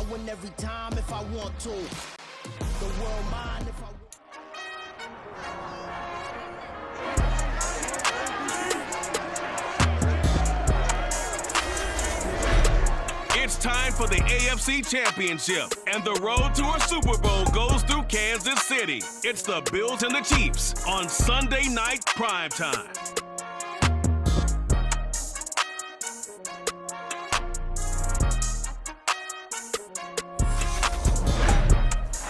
win every time if I want to. The world mine if I want. It's time for the AFC Championship, and the road to a Super Bowl goes through Kansas City. It's the Bills and the Chiefs on Sunday night primetime.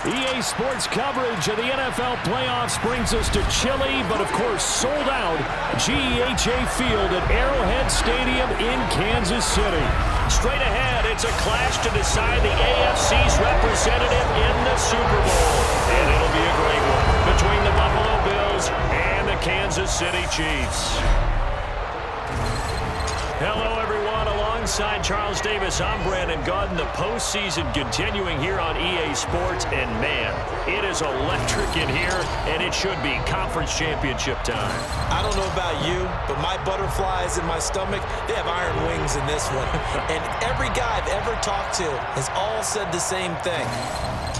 EA Sports coverage of the NFL playoffs brings us to chilly, but of course sold out GEHA Field at Arrowhead Stadium in Kansas City. Straight ahead, it's a clash to decide the AFC's representative in the Super Bowl. And it'll be a great one between the Buffalo Bills and the Kansas City Chiefs. Hello, everyone. Alongside Charles Davis, I'm Brandon Gaudin. The postseason continuing here on EA Sports. And, man, it is electric in here, and it should be conference championship time. I don't know about you, but my butterflies in my stomach, they have iron wings in this one. And every guy I've ever talked to has all said the same thing.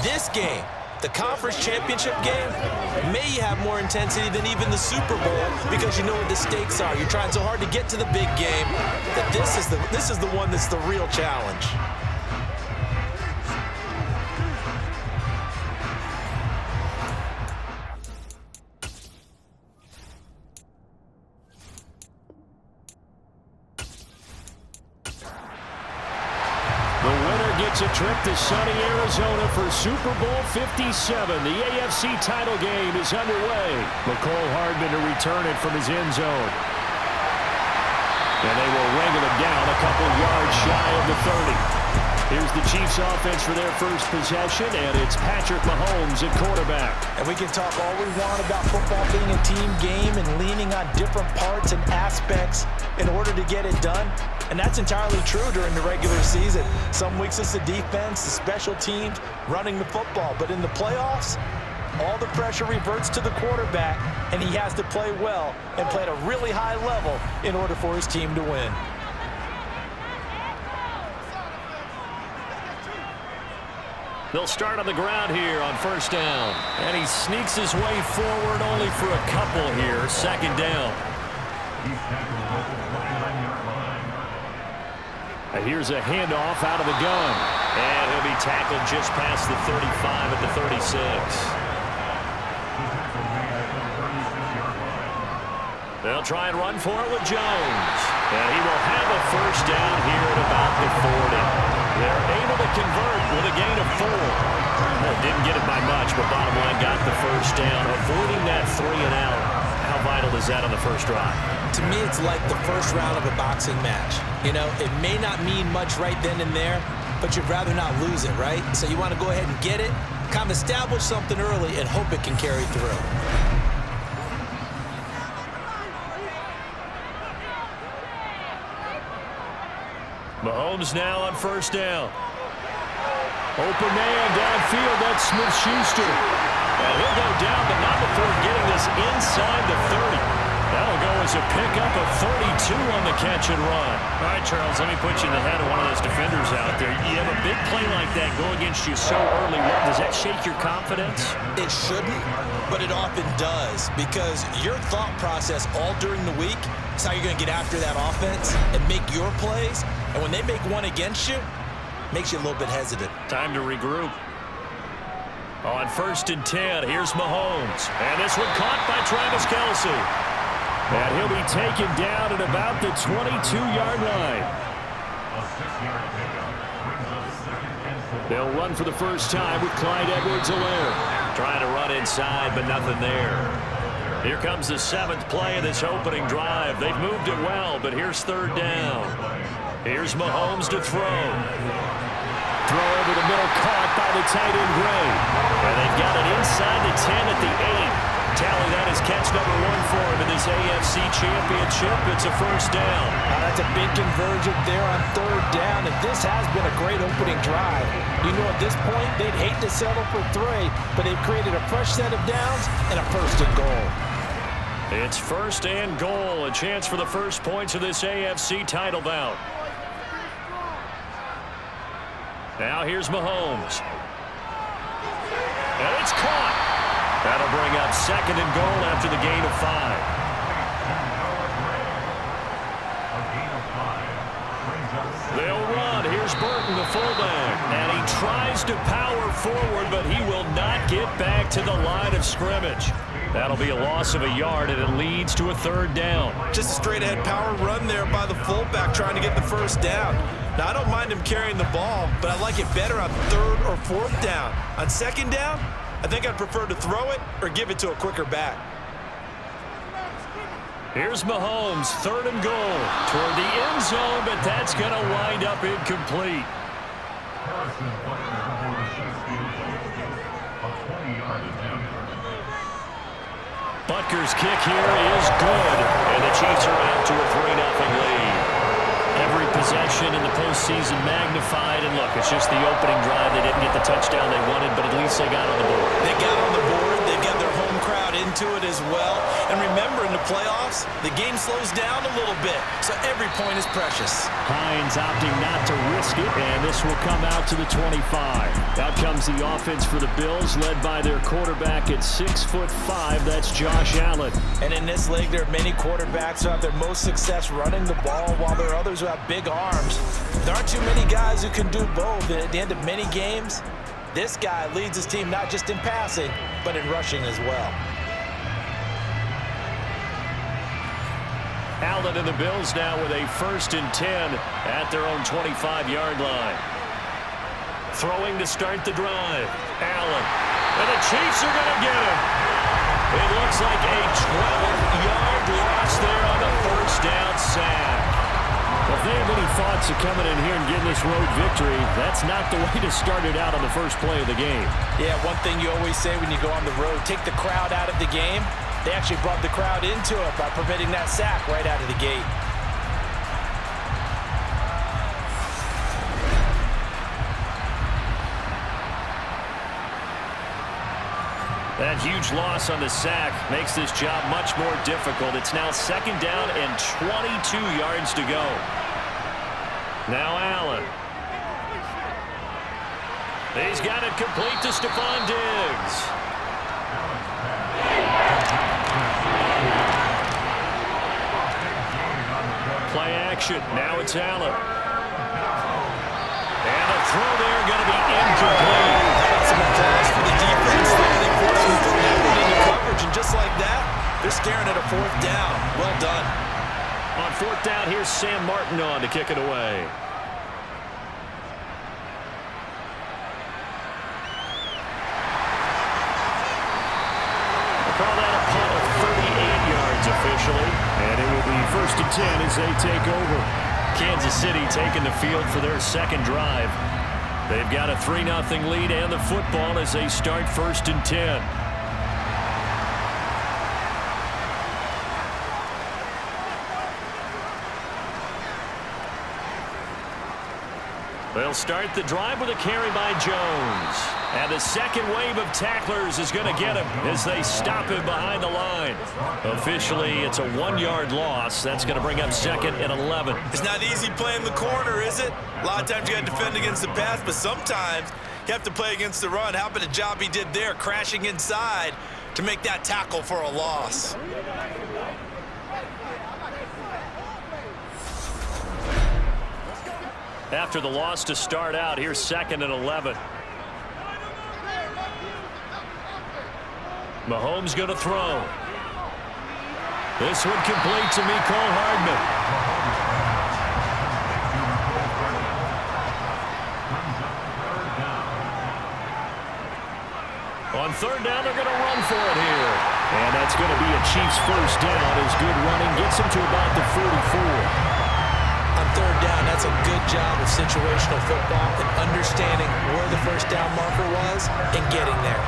This game, the conference championship game, may have more intensity than even the Super Bowl because you know what the stakes are. You're trying so hard to get to the big game that this is the one that's the real challenge. A trip to sunny Arizona for Super Bowl 57. The AFC title game is underway. McCole Hardman to return it from his end zone. And they will wrangle it down a couple yards shy of the 30. Here's the Chiefs offense for their first possession, and it's Patrick Mahomes at quarterback. And we can talk all we want about football being a team game and leaning on different parts and aspects in order to get it done. And that's entirely true during the regular season. Some weeks it's the defense, the special teams, running the football. But in the playoffs, all the pressure reverts to the quarterback, and he has to play well and play at a really high level in order for his team to win. They'll start on the ground here on first down. And he sneaks his way forward only for a couple here. Second down. Here's a handoff out of the gun. And he'll be tackled just past the 35 at the 36. They'll try and run for it with Jones. And he will have a first down here at about the 40. They're able to convert with a gain of 4. Didn't get it by much, but bottom line got the first down, avoiding that 3 and out. How vital is that on the first drive? To me, it's like the first round of a boxing match. You know, it may not mean much right then and there, but you'd rather not lose it, right? So you want to go ahead and get it, kind of establish something early, and hope it can carry through. Mahomes now on first down. Open man downfield, that's Smith-Schuster. And he'll go down, but not before getting this inside the 30. That'll go as a pickup of 32 on the catch and run. All right, Charles, let me put you in the head of one of those defenders out there. You have a big play like that go against you so early. Does that shake your confidence? It shouldn't, but it often does, because your thought process all during the week is how you're going to get after that offense and make your plays. And when they make one against you, makes you a little bit hesitant. Time to regroup. On first and 10, here's Mahomes. And this one caught by Travis Kelce. And he'll be taken down at about the 22-yard line. They'll run for the first time with Clyde Edwards-Helaire. Trying to run inside, but nothing there. Here comes the 7th play of this opening drive. They've moved it well, but here's third down. Here's Mahomes to throw. Throw over the middle, caught by the tight end, Gray. And they've got it inside the 10 at the 8. Tally that is catch number 1 for him in this AFC Championship. It's a first down. That's a big conversion there on third down, and this has been a great opening drive. You know, at this point, they'd hate to settle for 3, but they've created a fresh set of downs and a first and goal. It's first and goal, a chance for the first points of this AFC title bout. Now here's Mahomes. And it's caught. That'll bring up 2nd and goal after the gain of 5. They'll run. Here's Burton, the fullback. And he tries to power forward, but he will not get back to the line of scrimmage. That'll be a loss of a yard, and it leads to a 3rd down. Just a straight-ahead power run there by the fullback trying to get the 1st down. Now, I don't mind him carrying the ball, but I like it better on 3rd or 4th down. On 2nd down, I think I'd prefer to throw it or give it to a quicker back. Here's Mahomes, 3rd and goal toward the end zone, but that's going to wind up incomplete. Butker's kick here is good, and the Chiefs are out to a 3-0 lead. Every possession in the postseason magnified, and look, it's just the opening drive. They didn't get the touchdown they wanted, but at least they got on the board. They got on the board. They've got their home crowd into it as well. And remember, in the playoffs, the game slows down a little bit, so every point is precious. Hines opting not to risk it, and this will come out to the 25. Out comes the offense for the Bills, led by their quarterback at 6'5". That's Josh Allen. And in this league, there are many quarterbacks who have their most success running the ball, while there are others who have big arms. There aren't too many guys who can do both, and at the end of many games, this guy leads his team not just in passing, but in rushing as well. Allen and the Bills now with a 1st and 10 at their own 25-yard line. Throwing to start the drive. Allen. And the Chiefs are going to get him. It looks like a 12-yard loss there on the 1st down sack. Well, if they have any thoughts of coming in here and getting this road victory, that's not the way to start it out on the first play of the game. Yeah, one thing you always say when you go on the road, take the crowd out of the game. They actually brought the crowd into it by permitting that sack right out of the gate. That huge loss on the sack makes this job much more difficult. It's now 2nd down and 22 yards to go. Now Allen. He's got it complete to Stephon Diggs. Play action. Now it's Allen. And a throw there going to be incomplete. Some applause for the defense there. They forced him to throw that one into coverage, and just like that, they're staring at a 4th down. Well done. On 4th down, here's Sam Martin on to kick it away. Call that a punt of 38 yards officially. And it will be 1st and 10 as they take over. Kansas City taking the field for their 2nd drive. They've got a 3-0 lead and the football as they start 1st and 10. They'll start the drive with a carry by Jones. And the second wave of tacklers is going to get him as they stop him behind the line. Officially, it's a 1-yard loss. That's going to bring up 2nd and 11. It's not easy playing the corner, is it? A lot of times you got to defend against the pass, but sometimes you have to play against the run. How about the job he did there, crashing inside to make that tackle for a loss? After the loss to start out, here's 2nd and 11. Mahomes going to throw. This one complete to Mecole Hardman. On 3rd down, they're going to run for it here. And that's going to be a Chiefs 1st down as good running gets them to about the 44. On 3rd down, that's a good job of situational football and understanding where the 1st down marker was and getting there.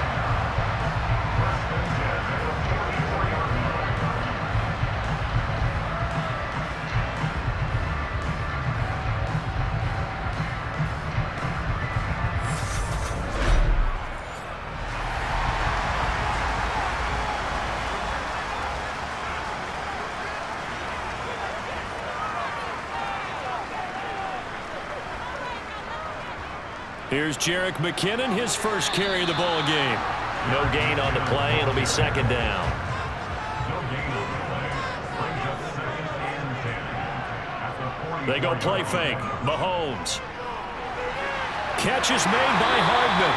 Here's Jerick McKinnon, his first carry of the ball game. No gain on the play. It'll be second down. They go play fake. Mahomes. Catch is made by Hardman.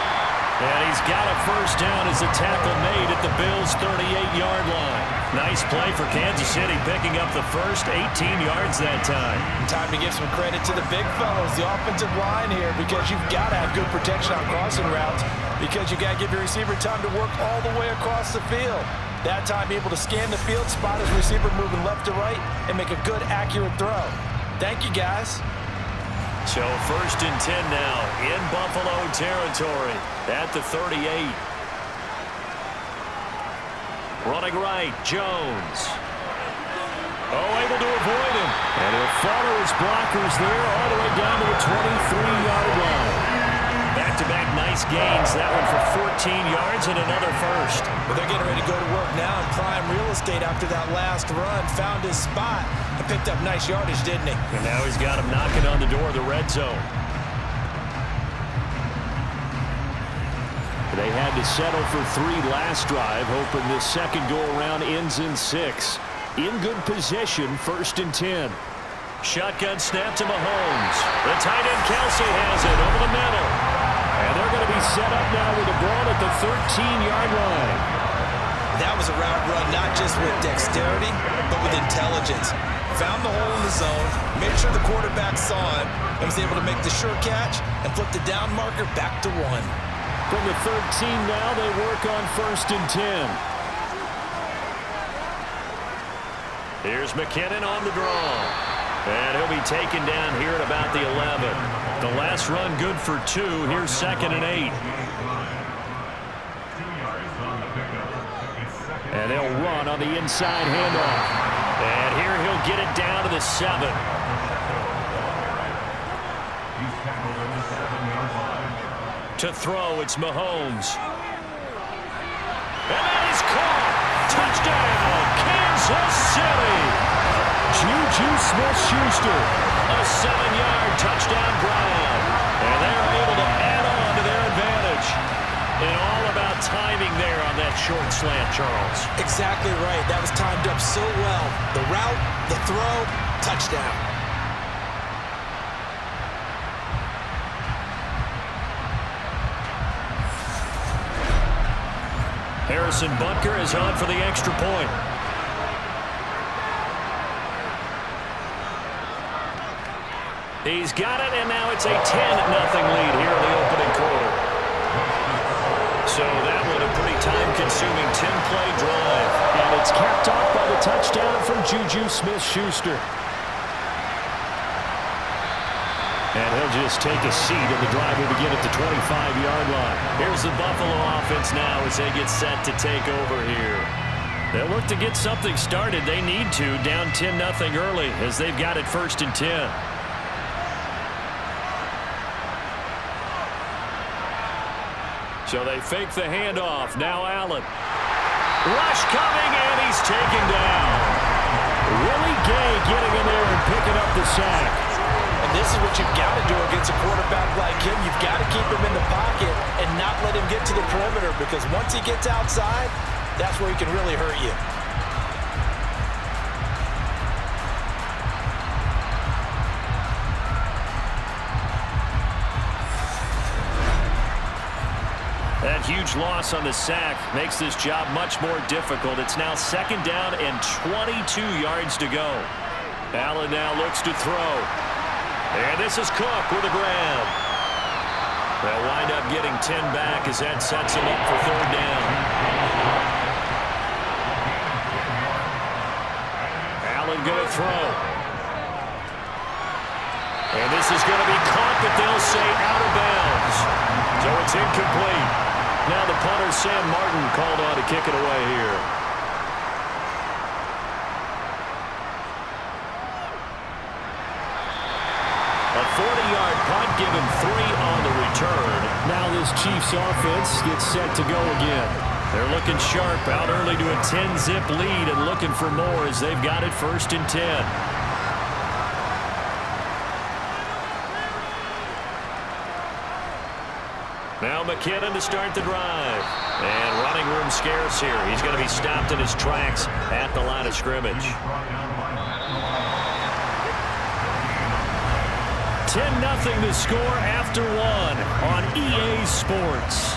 And he's got a first down as the tackle made at the Bills' 38-yard line. Nice play for Kansas City, picking up the first 18 yards that time. Time to give some credit to the big fellows, the offensive line here, because you've got to have good protection on crossing routes, because you got to give your receiver time to work all the way across the field. That time, be able to scan the field, spot his receiver moving left to right, and make a good, accurate throw. Thank you, guys. So first and 10 now in Buffalo territory at the 38. Running right, Jones. Able to avoid him. And he'll follow his blockers there all the way down to the 23-yard line. Back-to-back nice gains. That one for 14 yards and another first. But they're getting ready to go to work now in prime real estate after that last run. Found his spot and picked up nice yardage, didn't he? And now he's got him knocking on the door of the red zone. They had to settle for 3 last drive, hoping this second go-around ends in 6. In good position, first and 10. Shotgun snap to Mahomes. The tight end Kelsey has it over the middle. And they're going to be set up now with the ball at the 13-yard line. That was a route run not just with dexterity, but with intelligence. Found the hole in the zone, made sure the quarterback saw it, and was able to make the sure catch and flip the down marker back to 1. From the 13 now, they work on first and 10. Here's McKinnon on the draw. And he'll be taken down here at about the 11. The last run good for 2. Here's second and 8. And they'll run on the inside handoff. And here he'll get it down to the 7. To throw, it's Mahomes. And that is caught. Touchdown, Kansas City. Juju Smith-Schuster. A 7-yard touchdown grab. And they're able to add on to their advantage. And all about timing there on that short slant, Charles. Exactly right. That was timed up so well. The route, the throw, touchdown. Harrison Butker is on for the extra point. He's got it, and now it's a 10-0 lead here in the opening quarter. So that one a pretty time-consuming 10-play drive. And it's capped off by the touchdown from Juju Smith-Schuster. And he'll just take a seat, and the drive will begin at the 25-yard line. Here's the Buffalo offense now as they get set to take over here. They'll look to get something started. They need to, down 10-0 early as they've got it first and 10. So they fake the handoff. Now Allen. Rush coming, and he's taken down. Willie Gay getting in there and picking up the sack. And this is what you've got to do against a quarterback like him. You've got to keep him in the pocket and not let him get to the perimeter, because once he gets outside, that's where he can really hurt you. That huge loss on the sack makes this job much more difficult. It's now second down and 22 yards to go. Allen now looks to throw. And this is Cook with a grab. They'll wind up getting 10 back as that sets him up for third down. Allen going to throw. And this is going to be caught, but they'll say out of bounds. So it's incomplete. Now the punter, Sam Martin, called on to kick it away here. A 40-yard punt, given 3 on the return. Now this Chiefs offense gets set to go again. They're looking sharp, out early to a 10-zip lead and looking for more as they've got it first and 10. Now McKinnon to start the drive. And running room scarce here. He's going to be stopped in his tracks at the line of scrimmage. 10-0 the score after one on EA Sports.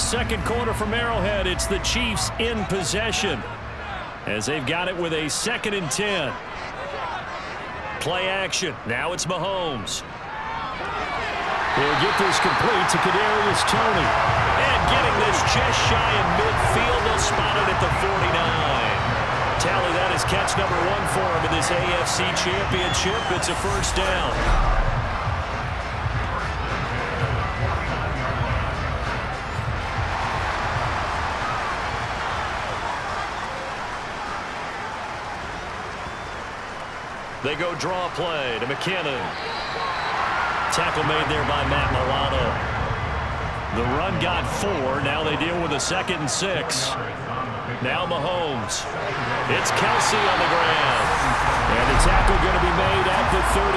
Second quarter from Arrowhead. It's the Chiefs in possession as they've got it with a 2nd and 10. Play action. Now it's Mahomes. He'll get this complete to Kadarius Toney. And getting this just shy of midfield. They'll spot it at the 49. Tally, that is catch number 1 for him in this AFC Championship. It's a first down. They go draw play to McKinnon. Tackle made there by Matt Milano. The run got 4. Now they deal with a 2nd and 6. Now Mahomes. It's Kelsey on the ground. And the tackle going to be made at the 38.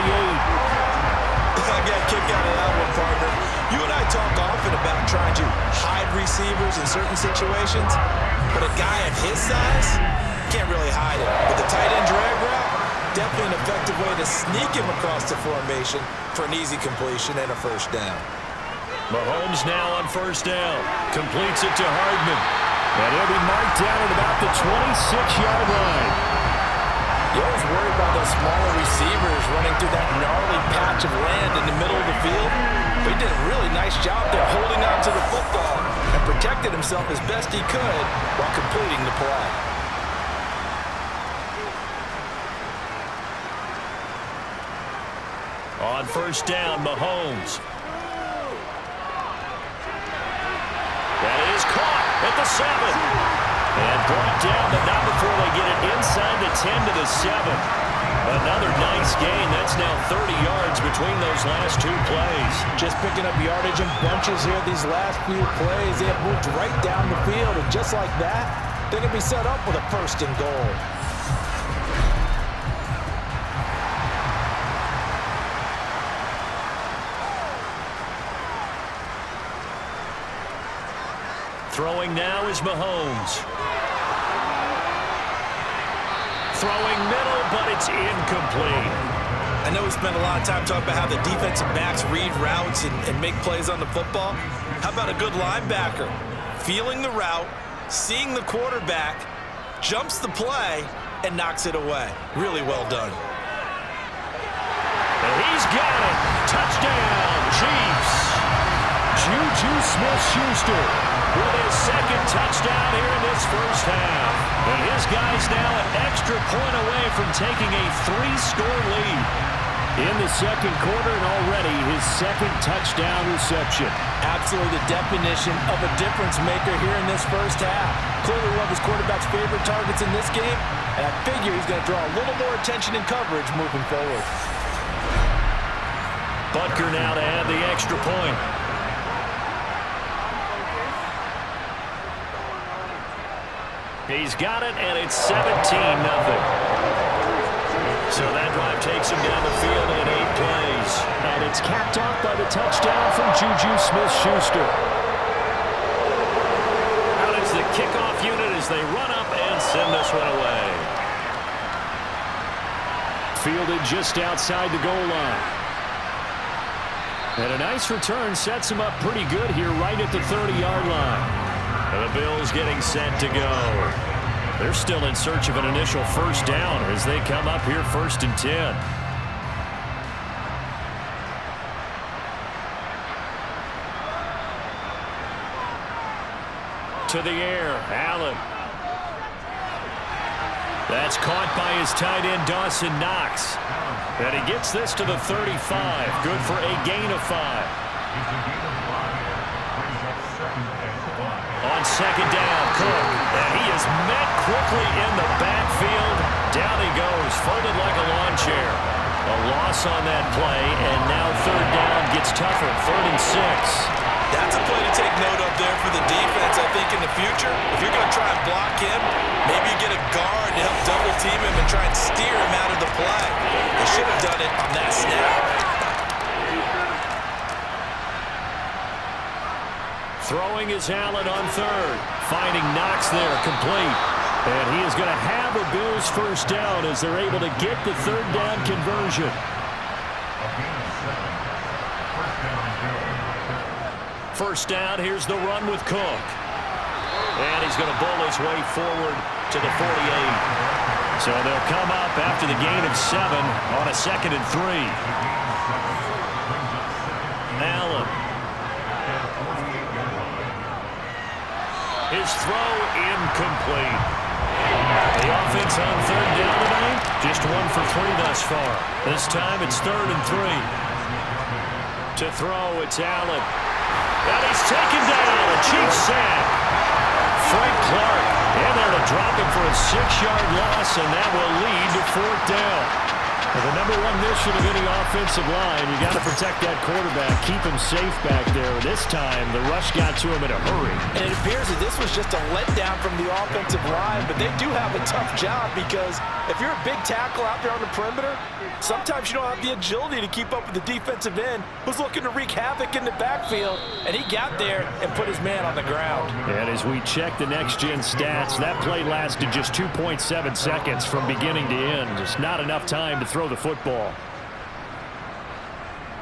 I got a kick out of that one, partner. You and I talk often about trying to hide receivers in certain situations, but a guy of his size can't really hide it. With the tight end drag route, definitely an effective way to sneak him across the formation for an easy completion and a first down. Mahomes now on first down. Completes it to Hardman. And he'll be marked down at about the 26-yard line. You always worry about those smaller receivers running through that gnarly patch of land in the middle of the field. But he did a really nice job there holding on to the football and protected himself as best he could while completing the play. On first down, Mahomes. That is caught at the 7. And brought down, but not before they get it inside the 10 to the 7. Another nice gain. That's now 30 yards between those last 2 plays. Just picking up yardage in bunches here these last few plays. They have moved right down the field, and just like that, they're going to be set up with a 1st and goal. Throwing now is Mahomes. Throwing middle, but it's incomplete. I know we spent a lot of time talking about how the defensive backs read routes and make plays on the football. How about a good linebacker? Feeling the route, seeing the quarterback, jumps the play, and knocks it away. Really well done. And he's got it. Touchdown, Chiefs. Juju Smith-Schuster with his 2nd touchdown here in this first half. And his guy's now an extra point away from taking a 3-score lead in the 2nd quarter, and already his 2nd touchdown reception. Absolutely the definition of a difference maker here in this first half. Clearly one of his quarterback's favorite targets in this game, and I figure he's going to draw a little more attention and coverage moving forward. Butker now to add the extra point. He's got it, and it's 17-0. So that drive takes him down the field in 8 plays. And it's capped off by the touchdown from Juju Smith-Schuster. Out is the kickoff unit as they run up and send this one away. Fielded just outside the goal line. And a nice return sets him up pretty good here right at the 30-yard line. And the Bills getting set to go. They're still in search of an initial first down as they come up here 1st and 10. To the air, Allen. That's caught by his tight end, Dawson Knox. And he gets this to the 35. Good for a gain of 5. On 2nd down, Cook. And he is met quickly in the backfield. Down he goes, folded like a lawn chair. A loss on that play, and now 3rd down gets tougher, 3rd and 6. That's a play to take note of there for the defense, I think, in the future. If you're going to try and block him, maybe you get a guard to help double-team him and try and steer him out of the play. They should have done it on that snap. Throwing is Allen on third. Finding Knox there, complete. And he is going to have a Bills first down as they're able to get the third down conversion. First down, here's the run with Cook. And he's going to bull his way forward to the 48. So they'll come up after the gain of 7 on a 2nd and 3. Allen. His throw incomplete. The offense on third down tonight, just 1 for 3 thus far. This time it's 3rd and 3. To throw, it's Allen. And he's taken down. A Chiefs sack. Frank Clark in there to drop him for a 6-yard loss, and that will lead to 4th down. Well, the number one mission of any offensive line, you got to protect that quarterback, keep him safe back there. This time, the rush got to him in a hurry. And it appears that this was just a letdown from the offensive line, but they do have a tough job because if you're a big tackle out there on the perimeter, sometimes you don't have the agility to keep up with the defensive end who's looking to wreak havoc in the backfield, and he got there and put his man on the ground. And as we check the next-gen stats, that play lasted just 2.7 seconds from beginning to end. Just not enough time to throw the football.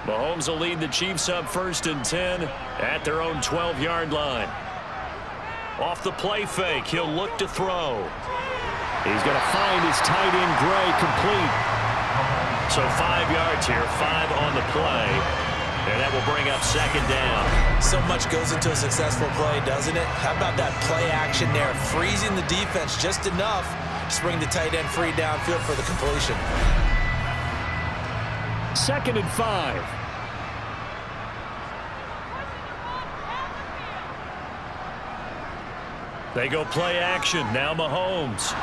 Mahomes will lead the Chiefs up 1st and 10 at their own 12-yard line. Off the play fake, he'll look to throw. He's going to find his tight end Gray, complete. So 5 yards here, 5 on the play, and that will bring up 2nd down. So much goes into a successful play, doesn't it? How about that play action there, freezing the defense just enough to bring the tight end free downfield for the completion. 2nd and 5. They go play action. Now Mahomes.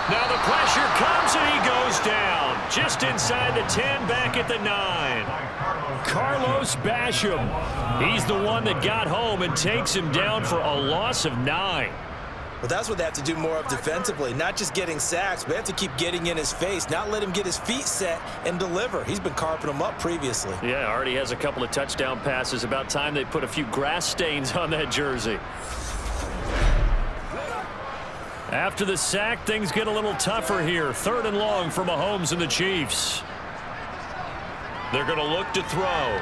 Now the pressure comes and he goes down. Just inside the 10, back at the 9. Carlos Basham. He's the one that got home and takes him down for a loss of 9. Well, that's what they have to do more of defensively, not just getting sacks, but they have to keep getting in his face, not let him get his feet set and deliver. He's been carping him up previously. Yeah, already has a couple of touchdown passes. About time they put a few grass stains on that jersey. After the sack, things get a little tougher here. 3rd and long for Mahomes and the Chiefs. They're going to look to throw.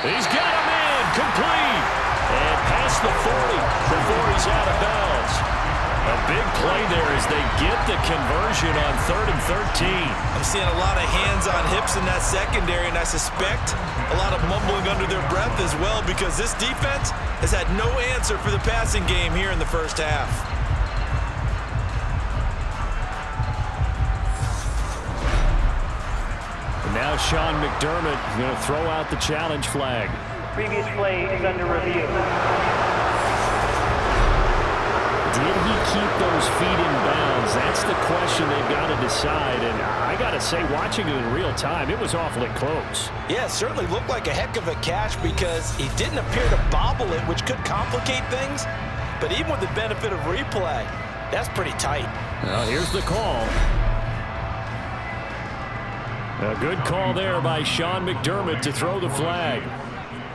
He's got him in, complete. And past the 40 before he's out of bounds. A big play there as they get the conversion on 3rd and 13. I'm seeing a lot of hands on hips in that secondary, and I suspect a lot of mumbling under their breath as well because this defense has had no answer for the passing game here in the first half. And now Sean McDermott is going to throw out the challenge flag. Previous play is under review. Did he keep those feet in bounds? That's the question they've got to decide. And I got to say, watching it in real time, it was awfully close. Yeah, it certainly looked like a heck of a catch because he didn't appear to bobble it, which could complicate things. But even with the benefit of replay, that's pretty tight. Well, here's the call. A good call there by Sean McDermott to throw the flag.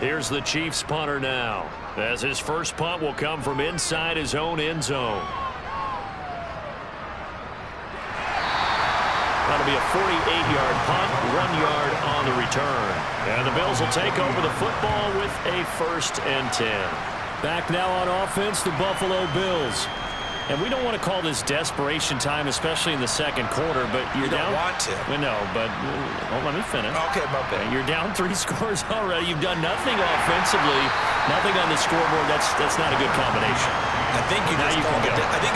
Here's the Chiefs punter now, as his first punt will come from inside his own end zone. That'll be a 48-yard punt, 1 yard on the return. And the Bills will take over the football with a 1st and 10. Back now on offense, the Buffalo Bills. And we don't want to call this desperation time, especially in the 2nd quarter, but you're down. You don't want to. No, but let me finish. Okay, my bad. You're down 3 scores already. You've done nothing offensively, nothing on the scoreboard. That's not a good combination. I think you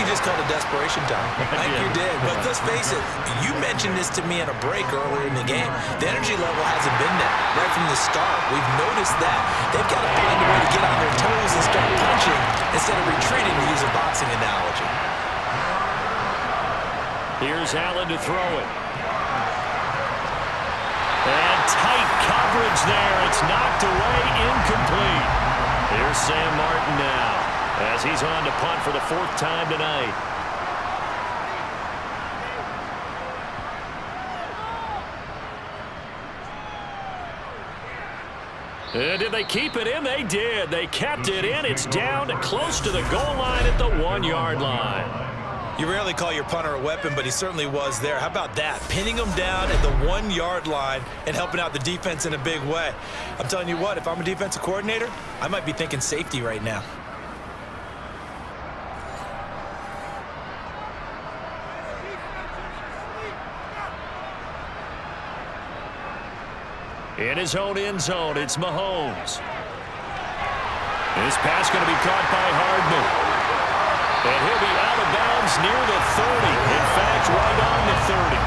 just called it desperation time. I think you did. But let's face it, you mentioned this to me in a break earlier in the game. The energy level hasn't been there right from the start. We've noticed that. They've got to find a way to get on their toes and start punching instead of retreating, to use a boxing analogy. Here's Allen to throw it. And tight coverage there. It's knocked away, incomplete. Here's Sam Martin now, as he's on to punt for the 4th time tonight. Did they keep it in? They did. They kept it in. It's down close to the goal line at the 1-yard line. You rarely call your punter a weapon, but he certainly was there. How about that? Pinning him down at the 1-yard line and helping out the defense in a big way. I'm telling you what, if I'm a defensive coordinator, I might be thinking safety right now. In his own end zone, it's Mahomes. This pass going to be caught by Hardman. And he'll be out of bounds near the 30. In fact, right on the 30.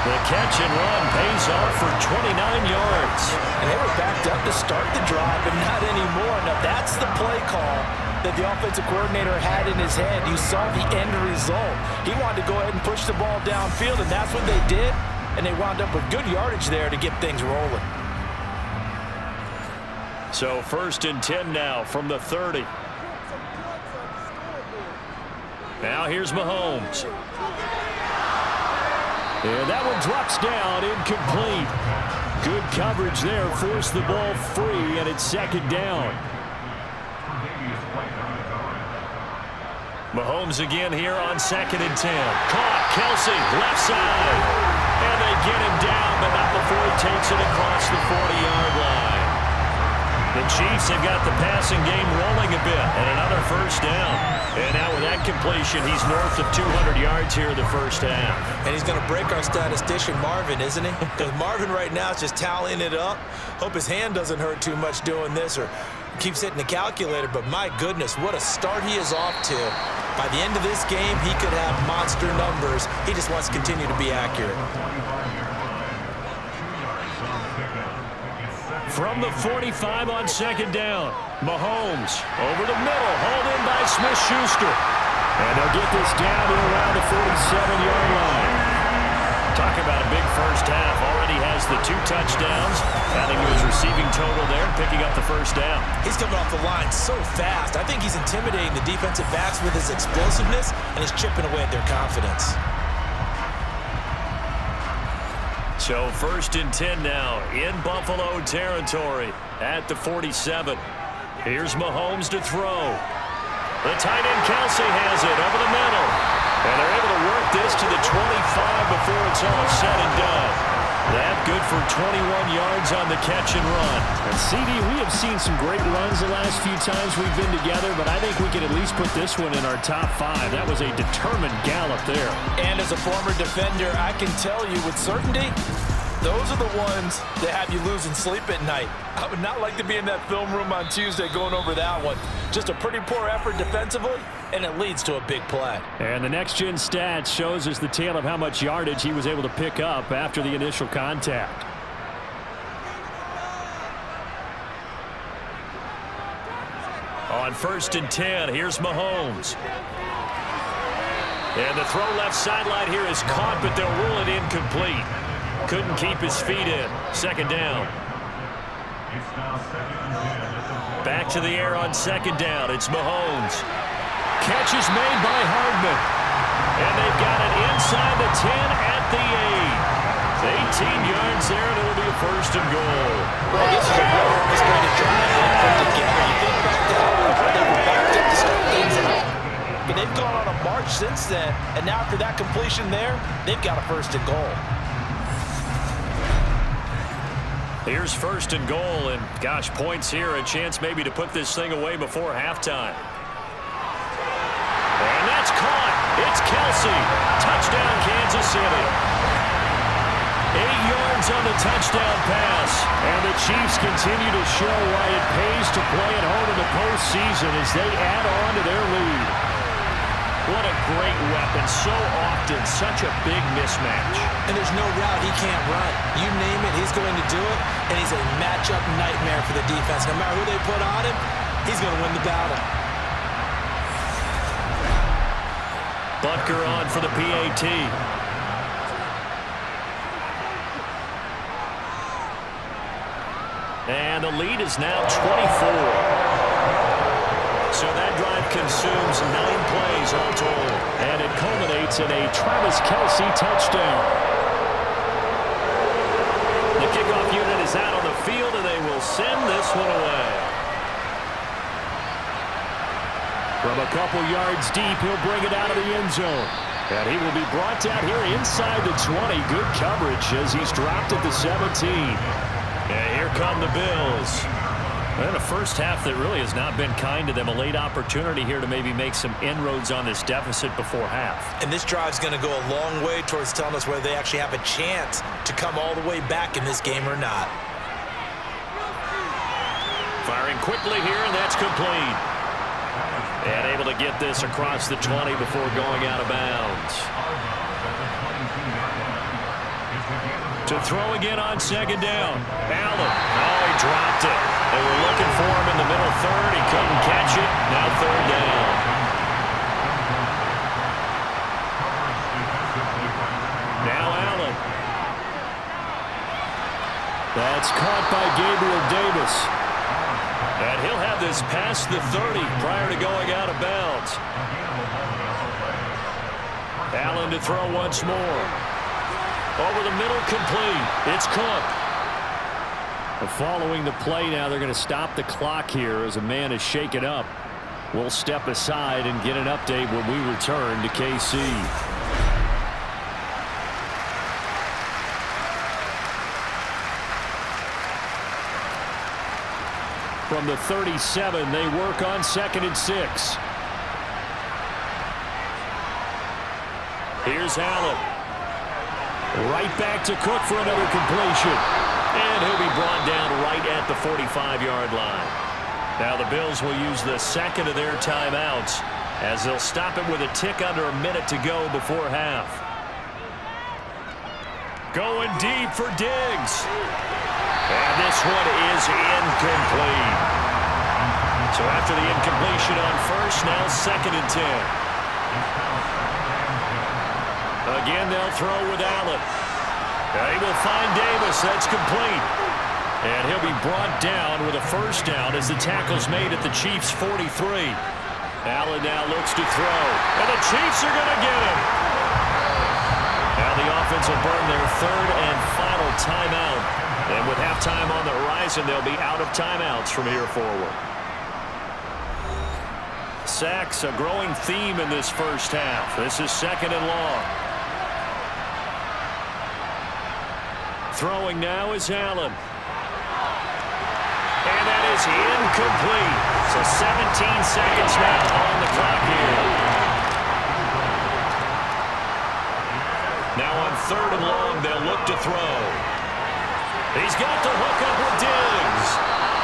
The catch and run pays off for 29 yards. And they were backed up to start the drive, but not anymore. Now, that's the play call that the offensive coordinator had in his head. You saw the end result. He wanted to go ahead and push the ball downfield, and that's what they did. And they wound up with good yardage there to get things rolling. So 1st and 10 now from the 30. Now here's Mahomes. And that one drops down, incomplete. Good coverage there, forced the ball free, and it's 2nd down. Mahomes again here on 2nd and 10. Caught, Kelsey, left side. And they get him down, but not before he takes it across the 40-yard line. The Chiefs have got the passing game rolling a bit, and another 1st down. And now with that completion, he's north of 200 yards here in the 1st half. And he's going to break our statistician Marvin, isn't he? Because Marvin right now is just tallying it up. Hope his hand doesn't hurt too much doing this or keeps hitting the calculator. But my goodness, what a start he is off to. By the end of this game, he could have monster numbers. He just wants to continue to be accurate. From the 45 on 2nd down, Mahomes over the middle, hauled in by Smith-Schuster. And they'll get this down to around the 47-yard line. Talk about a big 1st half. Already has the 2 touchdowns, adding to his receiving total there, picking up the 1st down. He's coming off the line so fast. I think he's intimidating the defensive backs with his explosiveness, and he's chipping away at their confidence. So 1st and 10 now in Buffalo territory at the 47. Here's Mahomes to throw. The tight end Kelsey has it over the middle. And they're able to work this to the 25 before it's all said and done. That good for 21 yards on the catch and run. And CD, we have seen some great runs the last few times we've been together, but I think we can at least put this one in our top 5. That was a determined gallop there. And as a former defender, I can tell you with certainty, those are the ones that have you losing sleep at night. I would not like to be in that film room on Tuesday going over that one. Just a pretty poor effort defensively, and it leads to a big play. And the next-gen stats shows us the tale of how much yardage he was able to pick up after the initial contact. On 1st and 10, here's Mahomes. And the throw left sideline here is caught, but they'll rule it incomplete. Couldn't keep his feet in. 2nd down. Back to the air on 2nd down. It's Mahomes. Catch is made by Hardman. And they've got it inside the 10 at the 8. 18 yards there, and it'll be a 1st and goal. Well, this is a real orchestrated drive they put together. You think back to how they were backed up to start things out. But they've gone on a march since then, and now after that completion there, they've got a 1st and goal. Here's 1st and goal, and gosh, points here, a chance maybe to put this thing away before halftime. And that's caught. It's Kelsey. Touchdown, Kansas City. 8 yards on the touchdown pass. And the Chiefs continue to show why it pays to play at home in the postseason as they add on to their lead. What a great weapon. So often, such a big mismatch. And there's no route he can't run. You name it, he's going to do it. And he's a matchup nightmare for the defense. No matter who they put on him, he's going to win the battle. Butker on for the PAT. And the lead is now 24. So that drive consumes 9 plays all told. And it culminates in a Travis Kelce touchdown. The kickoff unit is out on the field, and they will will send this one away. From a couple yards deep, he'll bring it out of the end zone. And he will be brought down here inside the 20. Good coverage as he's dropped at the 17. And here come the Bills. And a first half that really has not been kind to them. A late opportunity here to maybe make some inroads on this deficit before half. And this drive's going to go a long way towards telling us whether they actually have a chance to come all the way back in this game or not. Firing quickly here, and that's complete. And able to get this across the 20 before going out of bounds. To throw again on second down. Allen. Oh, he dropped it. They were looking for him in the middle third. He couldn't catch it. Now third down. Now Allen. That's caught by Gabriel Davis. And he'll have this past the 30 prior to going out of bounds. Allen to throw once more. Over the middle, complete. It's Cook. Following the play now, they're going to stop the clock here as a man is shaken up. We'll step aside and get an update when we return to KC. From the 37, they work on 2nd and 6. Here's Allen. Right back to Cook for another completion. And he'll be brought down right at the 45-yard line. Now the Bills will use the second of their timeouts as they'll stop it with a tick under a minute to go before half. Going deep for Diggs. And this one is incomplete. So after the incompletion on first, now 2nd and 10. Again, they'll throw with Allen. He will find Davis. That's complete. And he'll be brought down with a first down as the tackle's made at the Chiefs' 43. Allen now looks to throw. And the Chiefs are going to get him. Now the offense will burn their third and final timeout. And with halftime on the horizon, they'll be out of timeouts from here forward. Sacks, a growing theme in this first half. This is 2nd and long. Throwing now is Allen. And that is incomplete. So 17 seconds now on the clock here. Now on 3rd and long, they'll look to throw. He's got to hook up with Diggs.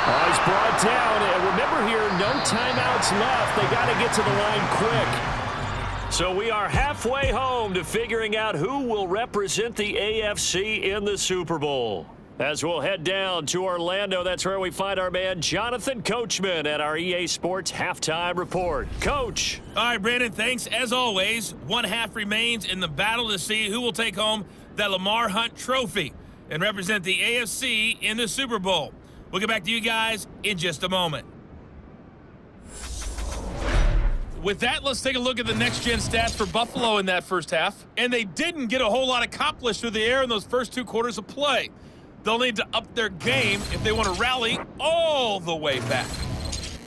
Oh, he's brought down. And remember here, no timeouts left. They got to get to the line quick. So we are halfway home to figuring out who will represent the AFC in the Super Bowl. As we'll head down to Orlando, that's where we find our man Jonathan Coachman at our EA Sports Halftime Report. Coach. All right, Brandon, thanks. As always, one half remains in the battle to see who will take home that Lamar Hunt trophy and represent the AFC in the Super Bowl. We'll get back to you guys in just a moment. With that, let's take a look at the next-gen stats for Buffalo in that first half. And they didn't get a whole lot accomplished through the air in those first 2 quarters of play. They'll need to up their game if they want to rally all the way back.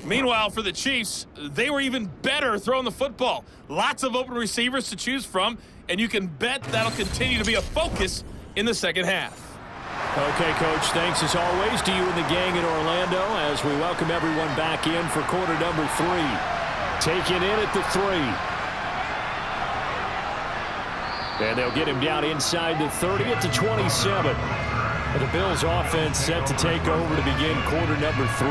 Meanwhile, for the Chiefs, they were even better throwing the football. Lots of open receivers to choose from, and you can bet that'll continue to be a focus in the second half. Okay, Coach, thanks as always to you and the gang in Orlando as we welcome everyone back in for quarter number 3. Taken in at the 3. And they'll get him down inside the 30 at the 27. And the Bills offense set to take over to begin quarter number 3.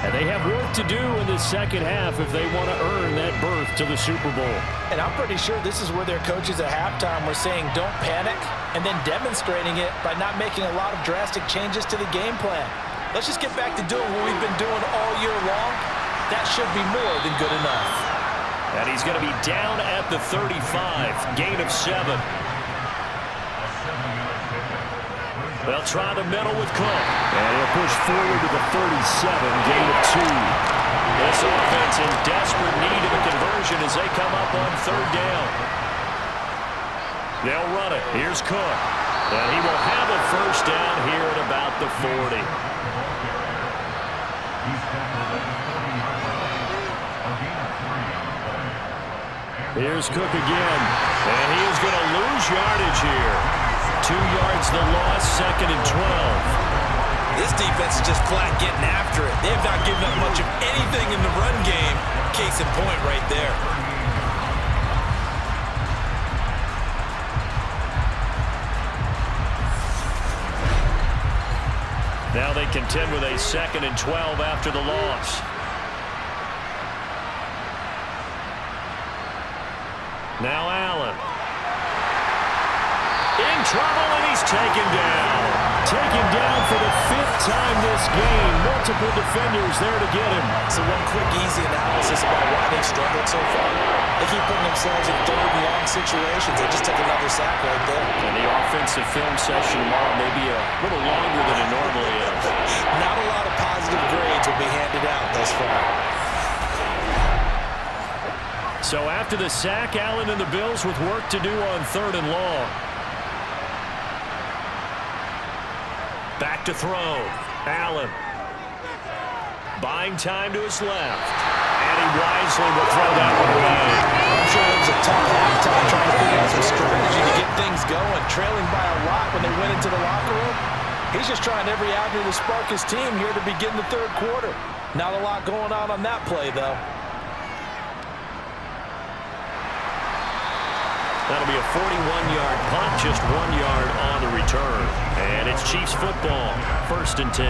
And they have work to do in the second half if they want to earn that berth to the Super Bowl. And I'm pretty sure this is where their coaches at halftime were saying don't panic and then demonstrating it by not making a lot of drastic changes to the game plan. Let's just get back to doing what we've been doing all year long. That should be more than good enough. And he's going to be down at the 35, gain of 7. They'll try the middle with Cook. And he'll push forward to the 37, gain of 2. This offense in desperate need of a conversion as they come up on 3rd down. They'll run it. Here's Cook. And he will have a first down here at about the 40. Here's Cook again, and he is going to lose yardage here. 2 yards the loss, 2nd and 12. This defense is just flat getting after it. They have not given up much of anything in the run game. Case in point right there. Now they contend with a 2nd and 12 after the loss. Now Allen. In trouble, and he's taken down. Taken down for the 5th time this game. Multiple defenders there to get him. So one quick, easy analysis about why they've struggled so far. They keep putting themselves in 3rd and long situations. They just took another sack right there. And the offensive film session tomorrow may be a little longer than it normally is. Not a lot of positive grades will be handed out thus far. So after the sack, Allen and the Bills with work to do on 3rd and long. Back to throw. Allen. Buying time to his left. And he wisely will throw that one away. I'm sure it was a tough halftime trying to figure out some strategy to get things going. Trailing by a lot when they went into the locker room. He's just trying every avenue to spark his team here to begin the 3rd quarter. Not a lot going on that play, though. That'll be a 41-yard punt, just 1 yard on the return. And it's Chiefs football, 1st and 10.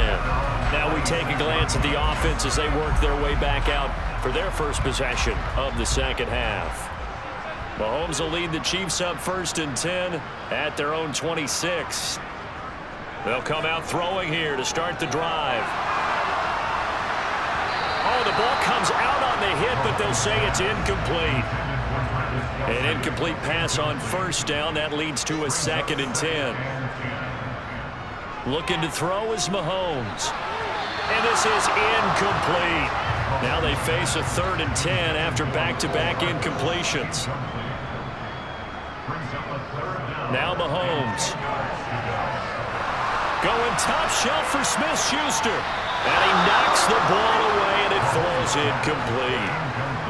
Now we take a glance at the offense as they work their way back out for their first possession of the 2nd half. Mahomes will lead the Chiefs up 1st and 10 at their own 26. They'll come out throwing here to start the drive. Oh, the ball comes out on the hit, but they'll say it's incomplete. An incomplete pass on 1st down. That leads to a 2nd and 10. Looking to throw is Mahomes. And this is incomplete. Now they face a 3rd and 10 after back-to-back incompletions. Now Mahomes. Going top shelf for Smith-Schuster. And he knocks the ball away, and it falls incomplete.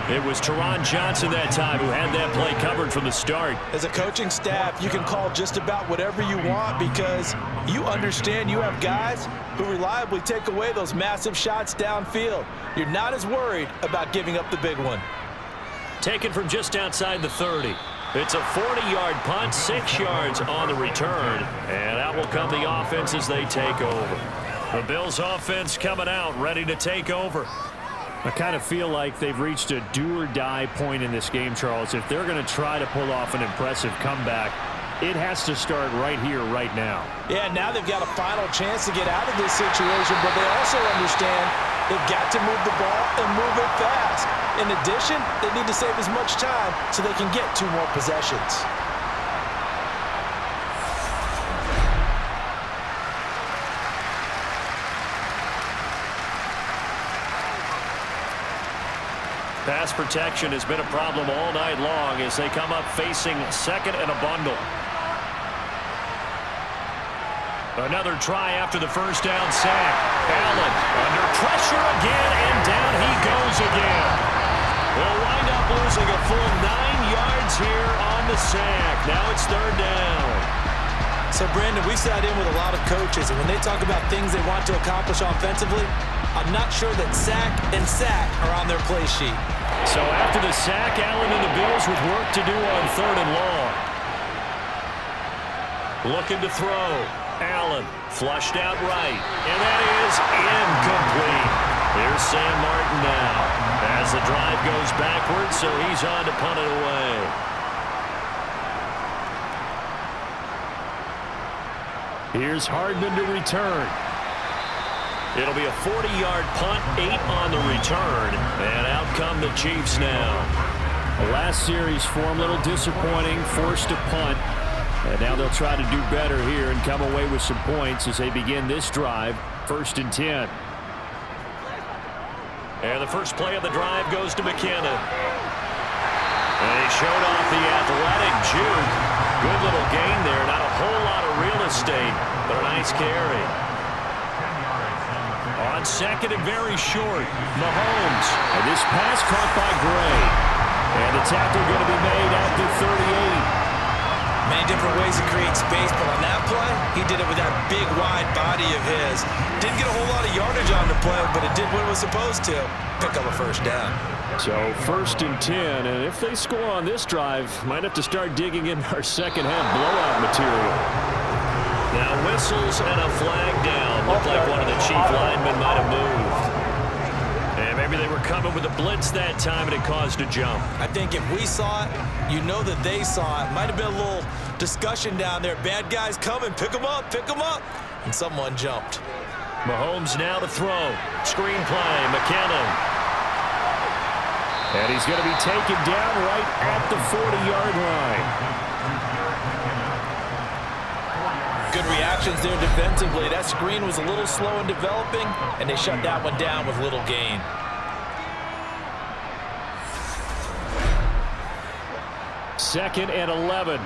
It was Teron Johnson that time who had that play covered from the start. As a coaching staff, you can call just about whatever you want because you understand you have guys who reliably take away those massive shots downfield. You're not as worried about giving up the big one. Taken from just outside the 30. It's a 40-yard punt, 6 yards on the return. And out will come the offense as they take over. The Bills offense coming out, ready to take over. I kind of feel like they've reached a do-or-die point in this game, Charles. If they're going to try to pull off an impressive comeback, it has to start right here, right now. Yeah, now they've got a final chance to get out of this situation, but they also understand they've got to move the ball and move it fast. In addition, they need to save as much time so they can get 2 more possessions. Pass protection has been a problem all night long as they come up facing 2nd and a bundle. Another try after the 1st down sack. Allen under pressure again, and down he goes again. They'll wind up losing a full 9 yards here on the sack. Now it's 3rd down. So, Brandon, we sat in with a lot of coaches, and when they talk about things they want to accomplish offensively, I'm not sure that sack and sack are on their play sheet. So after the sack, Allen and the Bills with work to do on 3rd and long. Looking to throw. Allen flushed out right. And that is incomplete. Here's Sam Martin now as the drive goes backwards, so he's on to punt it away. Here's Hardman to return. It'll be a 40-yard punt, 8 on the return, and out come the Chiefs now. The last series form a little disappointing, forced to punt, and now they'll try to do better here and come away with some points as they begin this drive, 1st and 10. And the first play of the drive goes to McKinnon. And he showed off the athletic juke. Good little gain there, not a whole lot of real estate, but a nice carry. On 2nd and very short, Mahomes. And this pass caught by Gray. And the tackle going to be made at the 38. Many different ways to create space, but on that play, he did it with that big, wide body of his. Didn't get a whole lot of yardage on the play, but it did what it was supposed to. Pick up a first down. So 1st and 10, and if they score on this drive, might have to start digging in our second half blowout material. Now whistles and a flag down. Looked like one of the chief linemen might have moved. And maybe they were coming with a blitz that time and it caused a jump. I think if we saw it, you know that they saw it. Might have been a little discussion down there. Bad guys coming, pick them up, pick them up. And someone jumped. Mahomes now to throw. Screen play, McKinnon. And he's going to be taken down right at the 40-yard line. Good reactions there defensively. That screen was a little slow in developing, and they shut that one down with little gain. Second and 11.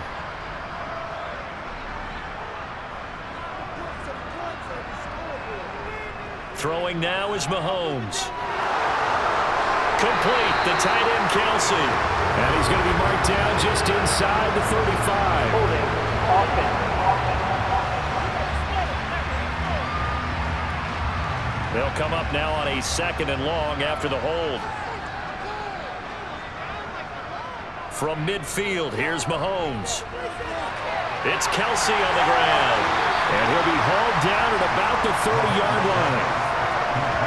Throwing now is Mahomes. Complete, the tight end Kelsey. And he's going to be marked down just inside the 35. Holding. Offense. They'll come up now on a 2nd and long after the hold. From midfield, here's Mahomes. It's Kelsey on the ground. And he'll be hauled down at about the 30-yard line.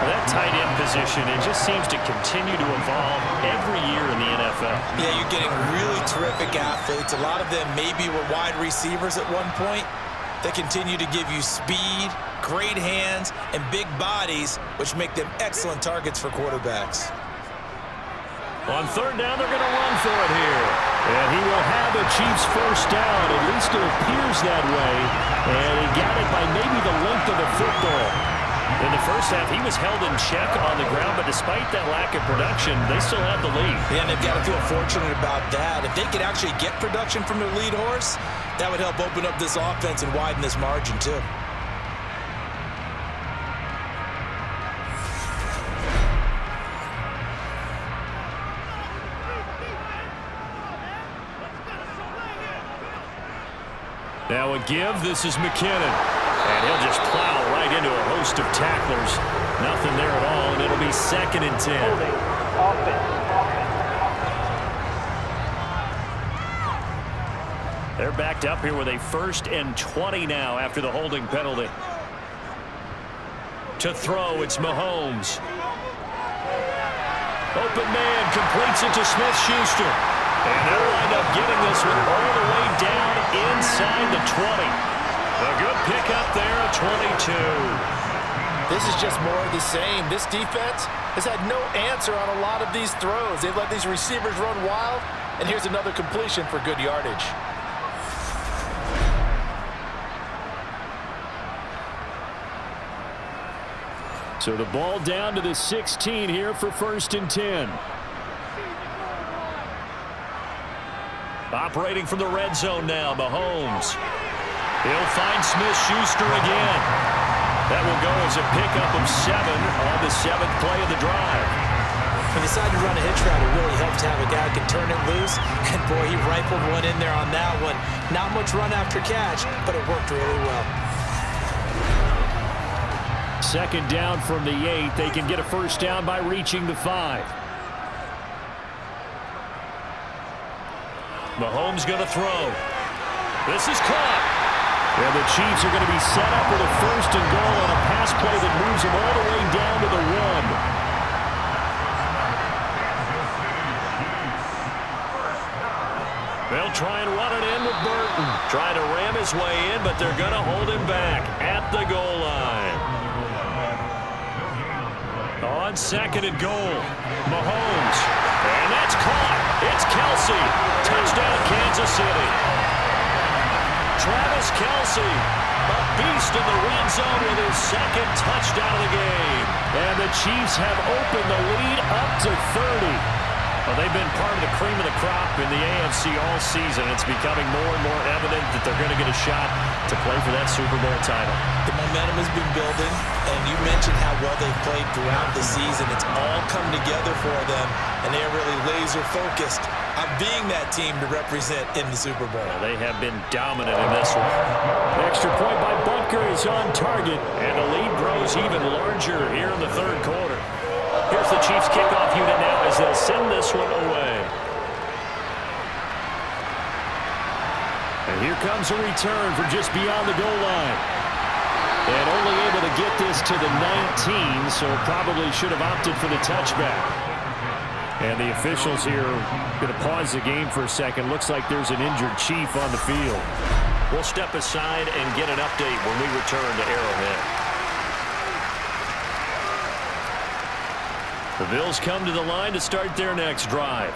That tight end position, it just seems to continue to evolve every year in the NFL. Yeah, you're getting really terrific athletes. A lot of them maybe were wide receivers at one point. They continue to give you speed, great hands, and big bodies, which make them excellent targets for quarterbacks. On 3rd down, they're going to run for it here. And he will have the Chiefs first down. At least it appears that way. And he got it by maybe the length of the football. In the first half, he was held in check on the ground, but despite that lack of production, they still have the lead. Yeah, and they've got to feel fortunate about that. If they could actually get production from their lead horse, that would help open up this offense and widen this margin, too. Now a give. This is McKinnon. And he'll just plow right into a host of tacklers. Nothing there at all, and it'll be 2nd and 10. Holding. Offense. They're backed up here with a 1st and 20 now after the holding penalty. To throw, it's Mahomes. Open man completes it to Smith-Schuster. And they'll wind up getting this one all the way down inside the 20. A good pickup there at 22. This is just more of the same. This defense has had no answer on a lot of these throws. They've let these receivers run wild, and here's another completion for good yardage. So the ball down to the 16 here for 1st and 10. Operating from the red zone now, Mahomes. He'll find Smith-Schuster again. That will go as a pickup of 7 on the 7th play of the drive. When he decided to run a hitch route, it really helped to have a guy who can turn it loose. And, boy, he rifled one in there on that one. Not much run after catch, but it worked really well. 2nd down from the 8. They can get a first down by reaching the 5. Mahomes going to throw. This is caught. And the Chiefs are going to be set up with a 1st and goal on a pass play that moves them all the way down to the 1. They'll try and run it in with Burton. Trying to ram his way in, but they're going to hold him back at the goal line. On 2nd and goal, Mahomes. And that's caught. It's Kelsey. Touchdown, Kansas City. Travis Kelsey, a beast in the red zone with his 2nd touchdown of the game. And the Chiefs have opened the lead up to 30. Well, they've been part of the cream of the crop in the AFC all season. It's becoming more and more evident that they're going to get a shot to play for that Super Bowl title. The momentum has been building, and you mentioned how well they've played throughout the season. It's all come together for them, and they're really laser-focused on being that team to represent in the Super Bowl. They have been dominant in this one. Extra point by Butker is on target, And the lead grows even larger here in the third quarter. Here's the Chiefs kickoff unit now as they'll send this one away. and here comes a return from just beyond the goal line. And only able to get this to the 19, so probably should have opted for the touchback. And the officials here going to pause the game for a second. Looks like there's an injured Chief on the field. We'll step aside and get an update when we return to Arrowhead. The Bills come to the line to start their next drive.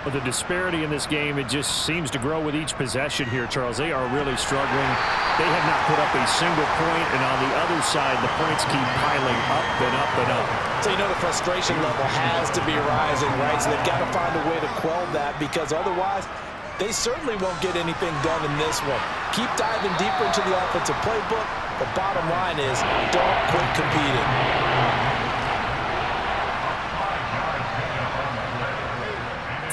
But the disparity in this game, it just seems to grow with each possession here, Charles. They are really struggling. They have not put up a single point, and on the other side, the points keep piling up and up and up. So you know the frustration level has to be rising, right? So they've got to find a way to quell that, because otherwise they certainly won't get anything done in this one. Keep diving deeper into the offensive playbook. The bottom line is don't quit competing.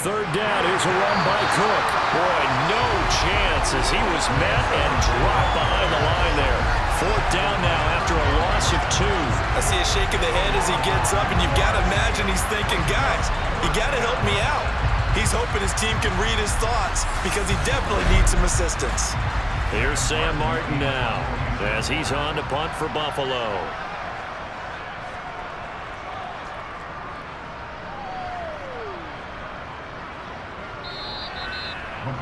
Third down, here's a run by Cook. Boy, no chance as he was met and dropped behind the line there. Fourth down now after a loss of 2. I see a shake of the head as he gets up, and you've got to imagine he's thinking, guys, you got to help me out. He's hoping his team can read his thoughts because he definitely needs some assistance. Here's Sam Martin now as he's on to punt for Buffalo.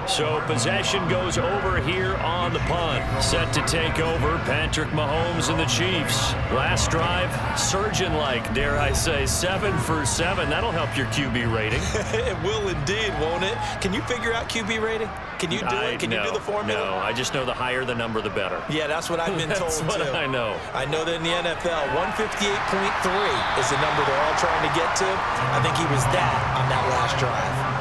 So possession goes over here on the punt. Set to take over, Patrick Mahomes and the Chiefs. Last drive, surgeon-like, dare I say, 7 for 7. That'll help your QB rating. It will indeed, won't it? Can you figure out QB rating? Can you do it? Can you do the formula? No, I just know the higher the number, the better. Yeah, that's what I've been told, That's what too. I know. I know that in the NFL, 158.3 is the number they're all trying to get to. I think he was that on that last drive.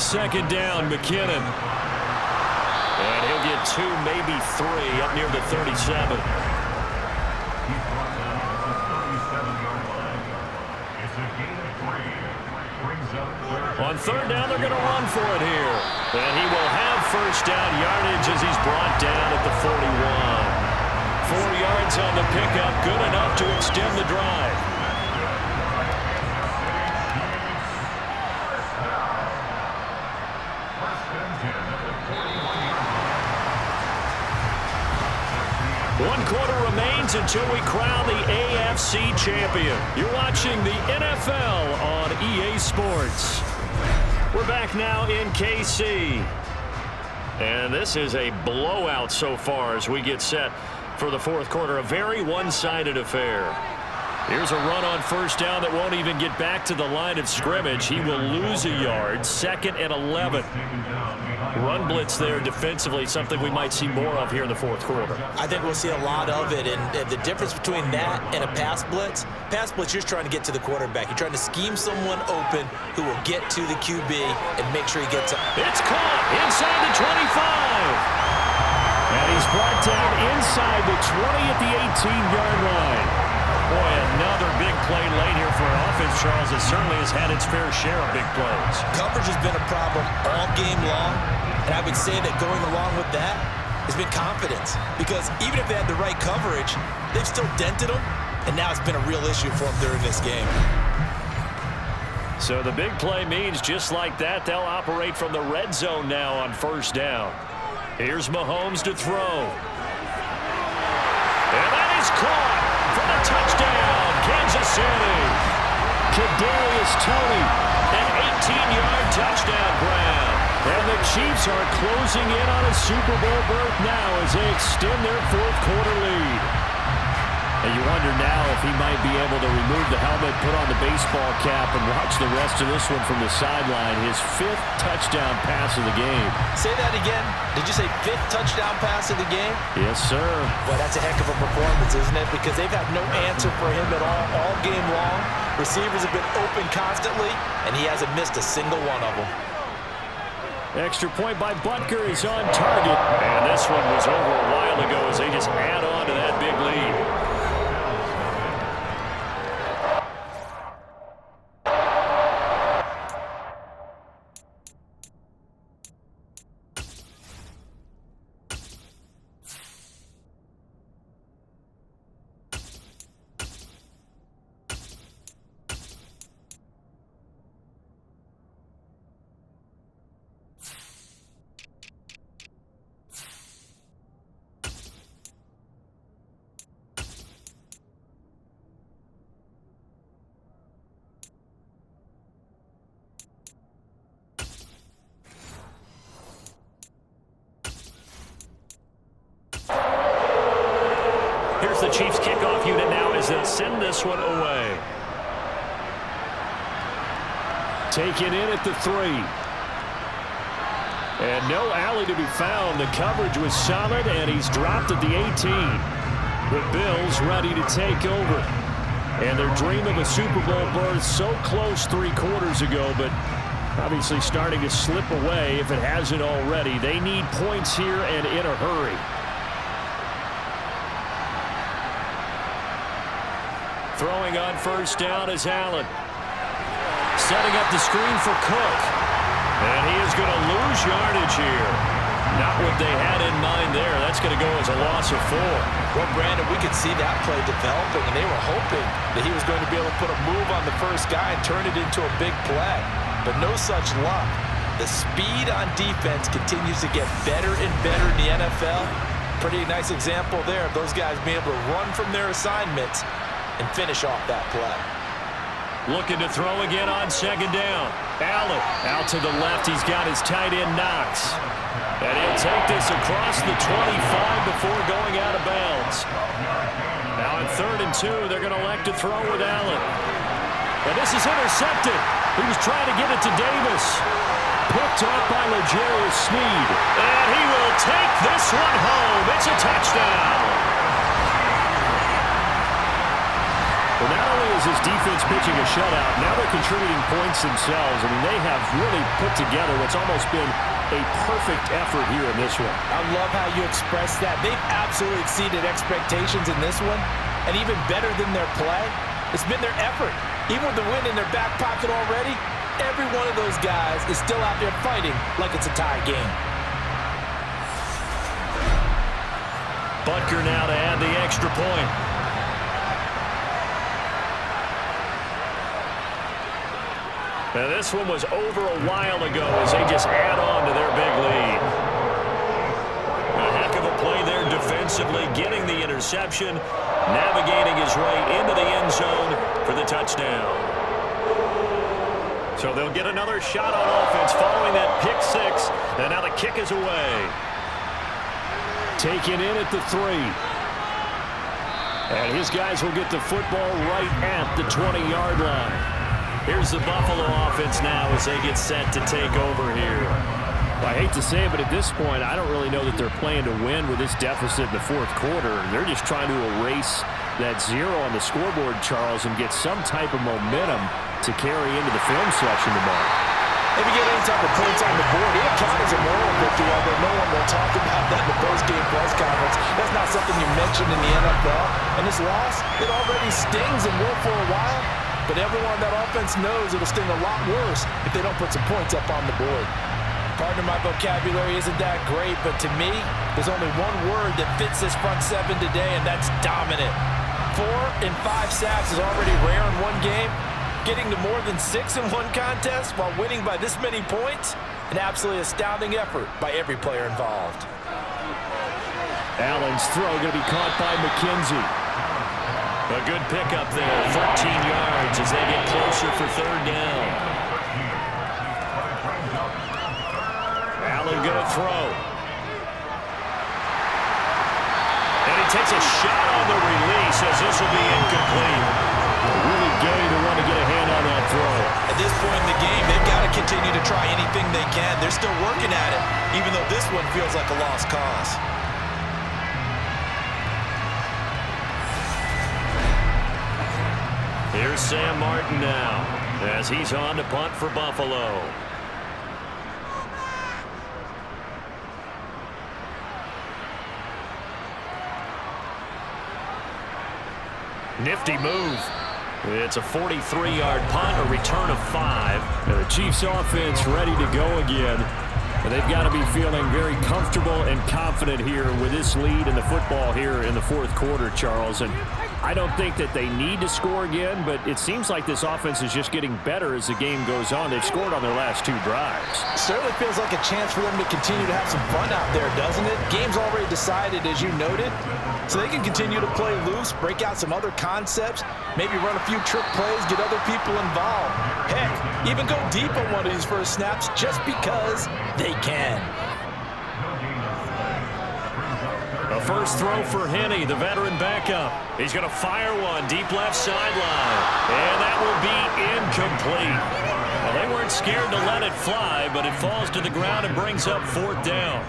Second down, McKinnon. And he'll get 2, maybe 3 up near the 37. On third down, they're going to run for it here. And he will have first down yardage as he's brought down at the 41. 4 yards on the pickup, good enough to extend the drive. One quarter remains until we crown the AFC champion. You're watching the NFL on EA Sports. We're back now in KC. And this is a blowout so far as we get set for the fourth quarter. A very one-sided affair. Here's a run on first down that won't even get back to the line of scrimmage. He will lose a yard. 2nd and 11. Run blitz there defensively, something we might see more of here in the fourth quarter. I think we'll see a lot of it, and the difference between that and a pass blitz, you're just trying to get to the quarterback. You're trying to scheme someone open who will get to the QB and make sure he gets up. It's caught inside the 25. And he's brought down inside the 20 at the 18-yard line. Boy, another big play late here for an offense, Charles, that certainly has had its fair share of big plays. Coverage has been a problem all game long, and I would say that going along with that has been confidence, because even if they had the right coverage, they've still dented them, and now it's been a real issue for them during this game. So the big play means just like that, they'll operate from the red zone now on first down. Here's Mahomes to throw. And that is caught for the touchdown, Kansas City. Kadarius Toney. An 18-yard touchdown grab. And the Chiefs are closing in on a Super Bowl berth now as they extend their fourth quarter lead. And you wonder now if he might be able to remove the helmet, put on the baseball cap, and watch the rest of this one from the sideline. His 5th touchdown pass of the game. Say that again. Did you say 5th touchdown pass of the game? Yes, sir. Well, that's a heck of a performance, isn't it? Because they've had no answer for him at all game long. Receivers have been open constantly, and he hasn't missed a single one of them. Extra point by Butker is on target. And this one was over a while ago as they just add on to that big lead. The Chiefs kickoff unit now as they send this one away. Taken in at the 3. And no alley to be found. The coverage was solid, and he's dropped at the 18. The Bills ready to take over. And their dream of a Super Bowl berth so close 3 quarters ago, but obviously starting to slip away if it hasn't already. They need points here and in a hurry. Throwing on first down is Allen. Setting up the screen for Cook. And he is going to lose yardage here. Not what they had in mind there. That's going to go as a loss of 4. Well, Brandon, we could see that play developing, and they were hoping that he was going to be able to put a move on the first guy and turn it into a big play. But no such luck. The speed on defense continues to get better and better in the NFL. Pretty nice example there of those guys being able to run from their assignments and finish off that play. Looking to throw again on second down. Allen out to the left. He's got his tight end Knox. And he'll take this across the 25 before going out of bounds. Now on 3rd and 2, they're going to elect to throw with Allen. And this is intercepted. He was trying to get it to Davis. Picked up by L'Jarius Sneed. And he will take this one home. It's a touchdown. Well, not only is this defense pitching a shutout, now they're contributing points themselves. I mean, they have really put together what's almost been a perfect effort here in this one. I love how you express that. They've absolutely exceeded expectations in this one, and even better than their play, it's been their effort. Even with the win in their back pocket already, every one of those guys is still out there fighting like it's a tie game. Butker now to add the extra point. Now this one was over a while ago as they just add on to their big lead. A heck of a play there defensively, getting the interception, navigating his way into the end zone for the touchdown. So they'll get another shot on offense following that pick 6, and now the kick is away. Taken in at the 3. And his guys will get the football right at the 20-yard line. Here's the Buffalo offense now as they get set to take over here. Well, I hate to say it, but at this point, I don't really know that they're playing to win with this deficit in the 4th quarter. They're just trying to erase that 0 on the scoreboard, Charles, and get some type of momentum to carry into the film section tomorrow. If you get any type of points on the board, it'll count as a moral victory, although no one will talk about that in the post-game press conference. That's not something you mentioned in the NFL. And this loss, it already stings and will for a while. But everyone on that offense knows it'll sting a lot worse if they don't put some points up on the board. Pardon my vocabulary isn't that great, but to me, there's only one word that fits this front 7 today, and that's dominant. 4 and 5 sacks is already rare in one game. Getting to more than 6 in one contest while winning by this many points, an absolutely astounding effort by every player involved. Allen's throw going to be caught by McKenzie. A good pickup there, 14 yards as they get closer for 3rd down. Allen going to throw. And he takes a shot on the release as this will be incomplete. Really gay to want to get a hand on that throw. At this point in the game, they've got to continue to try anything they can. They're still working at it, even though this one feels like a lost cause. Here's Sam Martin now as he's on to punt for Buffalo. Nifty move. It's a 43-yard punt, a return of 5. And the Chiefs offense ready to go again. And they've got to be feeling very comfortable and confident here with this lead in the football here in the fourth quarter, Charles. And I don't think that they need to score again, but it seems like this offense is just getting better as the game goes on. They've scored on their last 2 drives. Certainly feels like a chance for them to continue to have some fun out there, doesn't it? Game's already decided, as you noted, so they can continue to play loose, break out some other concepts, maybe run a few trick plays, get other people involved. Heck, even go deep on one of these first snaps just because they can. A first throw for Henne, the veteran backup. He's going to fire one deep left sideline. And that will be incomplete. Well, they weren't scared to let it fly, but it falls to the ground and brings up 4th down.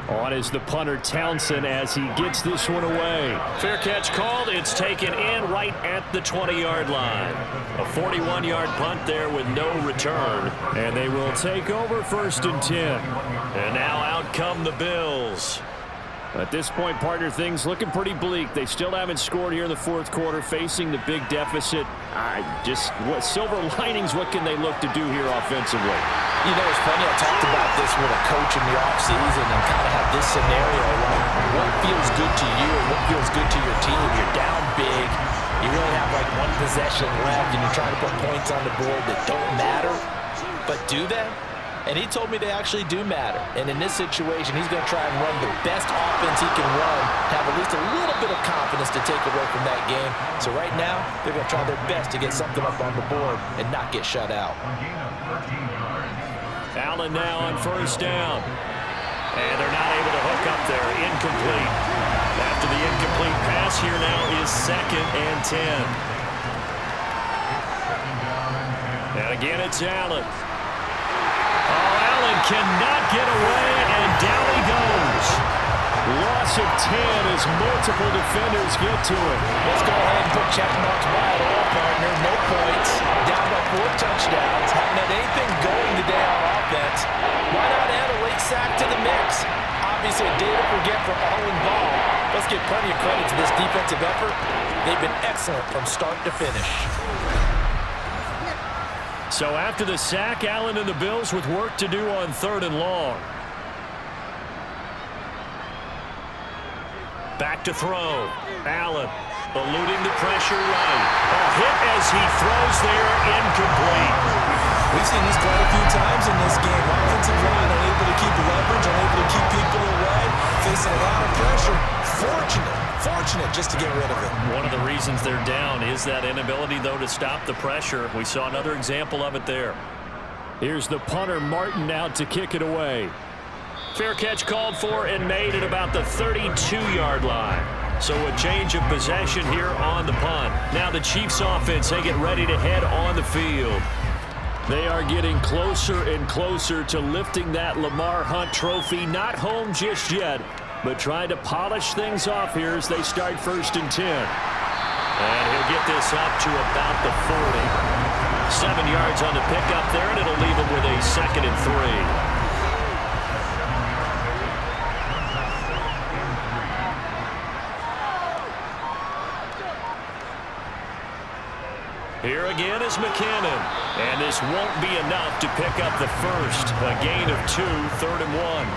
On is the punter Townsend as he gets this one away. Fair catch called. It's taken in right at the 20-yard line. A 41-yard punt there with no return. And they will take over 1st and 10. And now out come the Bills. At this point, partner, things looking pretty bleak. They still haven't scored here in the fourth quarter, facing the big deficit. What silver linings, what can they look to do here offensively? You know, it's funny, I talked about this with a coach in the offseason and kind of had this scenario, like what feels good to you and what feels good to your team. You're down big. You really have like 1 possession left and you're trying to put points on the board that don't matter. But do they? And he told me they actually do matter. And in this situation, he's going to try and run the best offense he can run, have at least a little bit of confidence to take away from that game. So right now, they're going to try their best to get something up on the board and not get shut out. Allen now on 1st down. And they're not able to hook up there. Incomplete. After the incomplete pass, here now is 2nd and 10. And again, it's Allen. Allen cannot get away, and down he goes. Loss of 10 as multiple defenders get to it. Let's go ahead and put check marks by it all, partner. No points. Down by 4 touchdowns. Haven't had anything going today on offense. Why not add a late sack to the mix? Obviously, a day to forget for all involved. Let's give plenty of credit to this defensive effort. They've been excellent from start to finish. So after the sack, Allen and the Bills with work to do on 3rd and long. Back to throw. Allen eluding the pressure right. A hit as he throws there, incomplete. We've seen this quite a few times in this game. Offensive line unable to keep leverage, unable to keep people away, facing a lot of pressure. Fortunate just to get rid of it. One of the reasons they're down is that inability, though, to stop the pressure. We saw another example of it there. Here's the punter, Martin, out to kick it away. Fair catch called for and made at about the 32-yard line. So a change of possession here on the punt. Now the Chiefs offense, they get ready to head on the field. They are getting closer and closer to lifting that Lamar Hunt trophy. Not home just yet, but trying to polish things off here as they start 1st and 10. And he'll get this up to about the 40. 7 yards on the pickup there, and it'll leave him with a 2nd and 3. Here again is McKinnon. And this won't be enough to pick up the first. A gain of 2, 3rd and 1.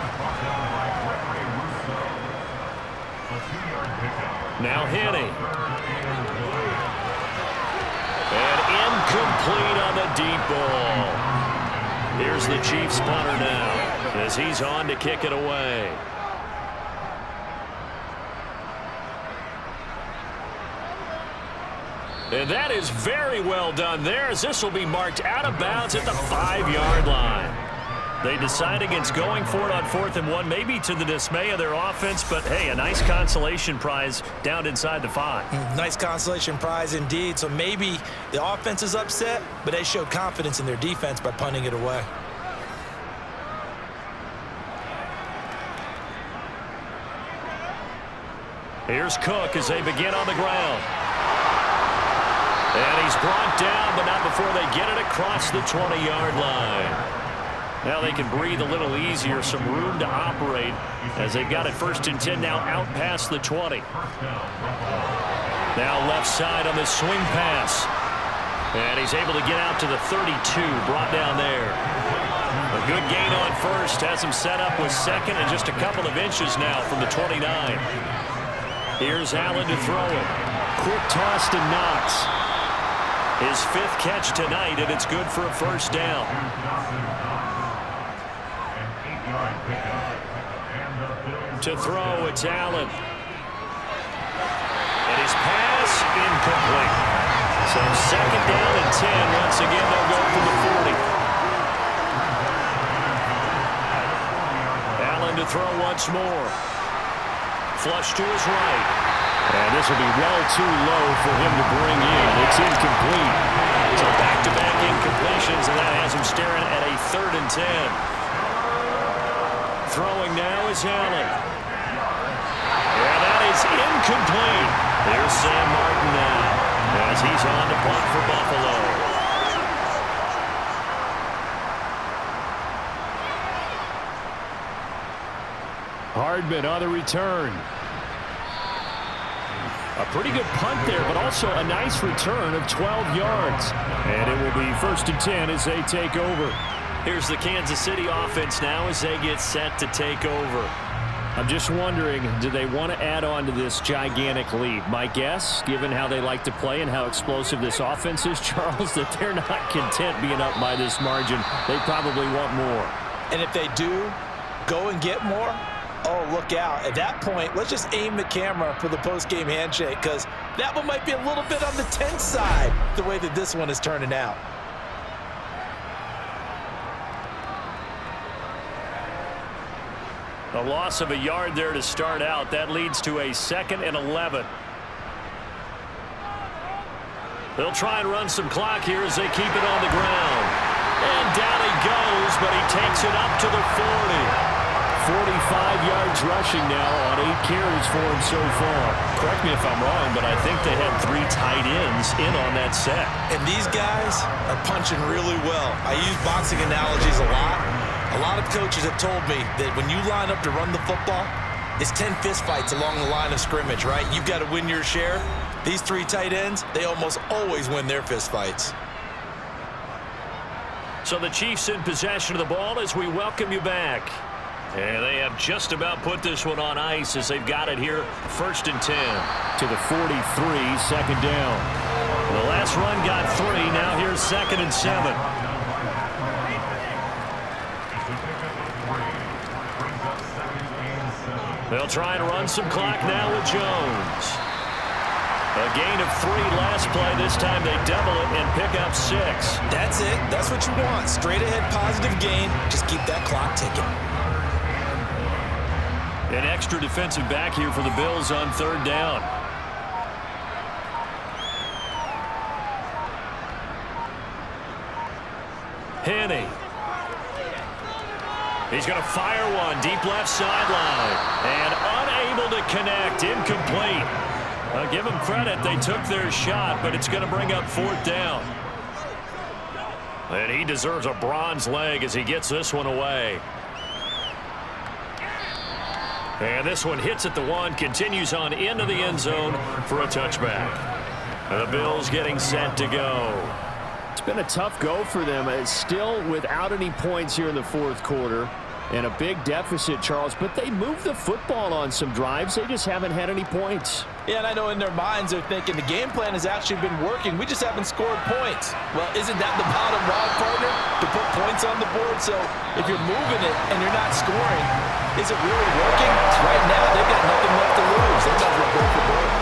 Now Henne. And incomplete on the deep ball. Here's the Chiefs punter now as he's on to kick it away. And that is very well done there, as this will be marked out of bounds at the 5-yard line. They decide against going for it on 4th and 1, maybe to the dismay of their offense, but hey, a nice consolation prize down inside the 5. Nice consolation prize indeed. So maybe the offense is upset, but they showed confidence in their defense by punting it away. Here's Cook as they begin on the ground. And he's brought down, but not before they get it across the 20-yard line. Now they can breathe a little easier, some room to operate as they've got it 1st and 10 now out past the 20. Now left side on the swing pass. And he's able to get out to the 32, brought down there. A good gain on first, has him set up with second and just a couple of inches now from the 29. Here's Allen to throw it. Quick toss to Knox. His 5th catch tonight, and it's good for a first down. To throw, it's Allen. And his pass incomplete. So second down and 10. Once again, they'll go for the 40. Allen to throw once more. Flush to his right. And this will be well too low for him to bring in. It's incomplete. So back-to-back incompletions, and that has him staring at a 3rd and 10. Throwing now is Allen. Yeah, that is incomplete. There's Sam Martin now, as he's on to punt for Buffalo. Hardman on the return. A pretty good punt there, but also a nice return of 12 yards. And it will be 1st and 10 as they take over. Here's the Kansas City offense now as they get set to take over. I'm just wondering, do they want to add on to this gigantic lead? My guess, given how they like to play and how explosive this offense is, Charles, that they're not content being up by this margin. They probably want more. And if they do go and get more, oh, look out. At that point, let's just aim the camera for the post-game handshake, because that one might be a little bit on the tense side, the way that this one is turning out. A loss of a yard there to start out. That leads to a 2nd and 11. They'll try and run some clock here as they keep it on the ground. And down he goes, but he takes it up to the 40. 45 yards rushing now on 8 carries for him so far. Correct me if I'm wrong, but I think they had 3 tight ends in on that set. And these guys are punching really well. I use boxing analogies a lot. A lot of coaches have told me that when you line up to run the football, it's 10 fistfights along the line of scrimmage, right? You've got to win your share. These 3 tight ends, they almost always win their fistfights. So the Chiefs in possession of the ball as we welcome you back. And they have just about put this one on ice as they've got it here, 1st and 10. To the 43, 2nd down. The last run got 3. Now here's 2nd and 7. They'll try and run some clock now with Jones. A gain of 3 last play. This time they double it and pick up 6. That's it. That's what you want. Straight ahead positive gain. Just keep that clock ticking. An extra defensive back here for the Bills on 3rd down. Henney. He's going to fire one deep left sideline. And unable to connect. Incomplete. I'll give them credit. They took their shot, but it's going to bring up 4th down. And he deserves a bronze leg as he gets this one away. And this one hits at the 1, continues on into the end zone for a touchback. And the Bills getting set to go. It's been a tough go for them. It's still without any points here in the 4th quarter. And a big deficit, Charles. But they moved the football on some drives. They just haven't had any points. Yeah, and I know in their minds they're thinking the game plan has actually been working. We just haven't scored points. Well, isn't that the bottom line, partner? To put points on the board. So if you're moving it and you're not scoring, is it really working? Right now, they've got nothing left to lose. They might as well go for broke.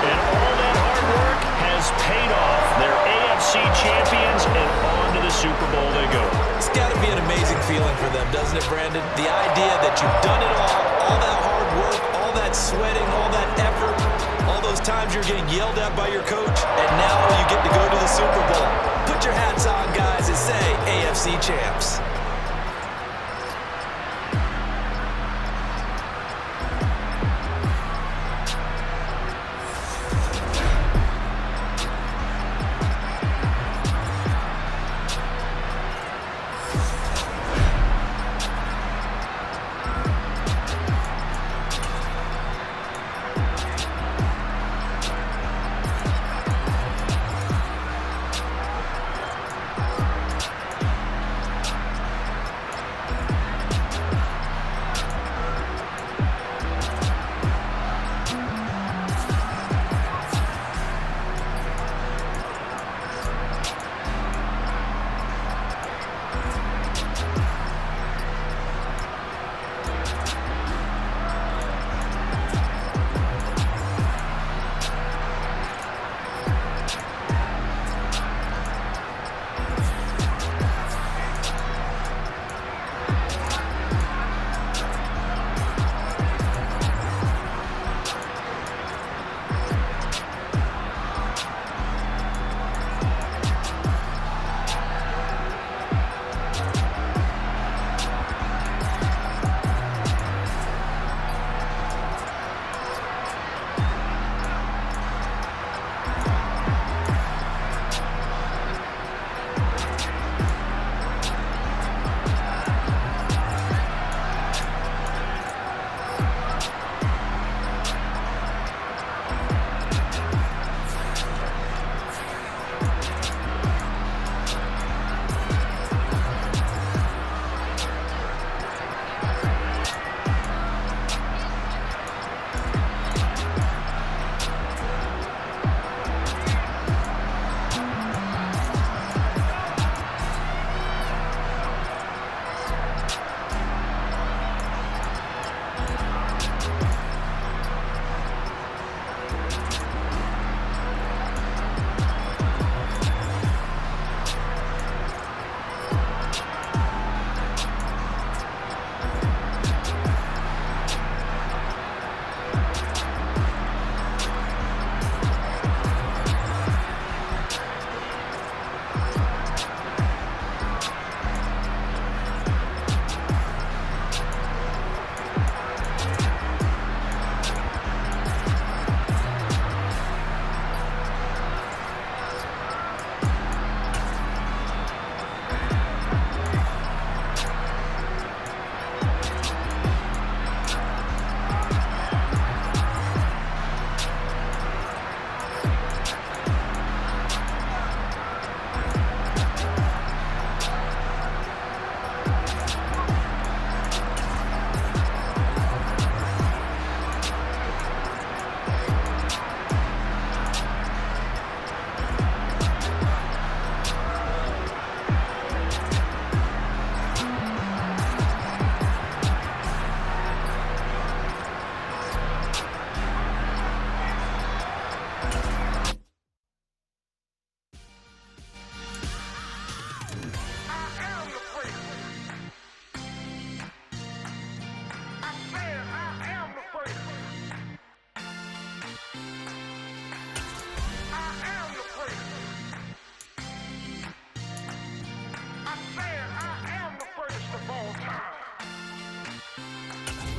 And all that hard work has paid off. They're AFC champions, and on to the Super Bowl they go. It's got to be an amazing feeling for them, doesn't it, Brandon? The idea that you've done it all that hard work, all that sweating, all that effort, all those times you're getting yelled at by your coach, and now you get to go to the Super Bowl. Put your hats on, guys, and say AFC champs.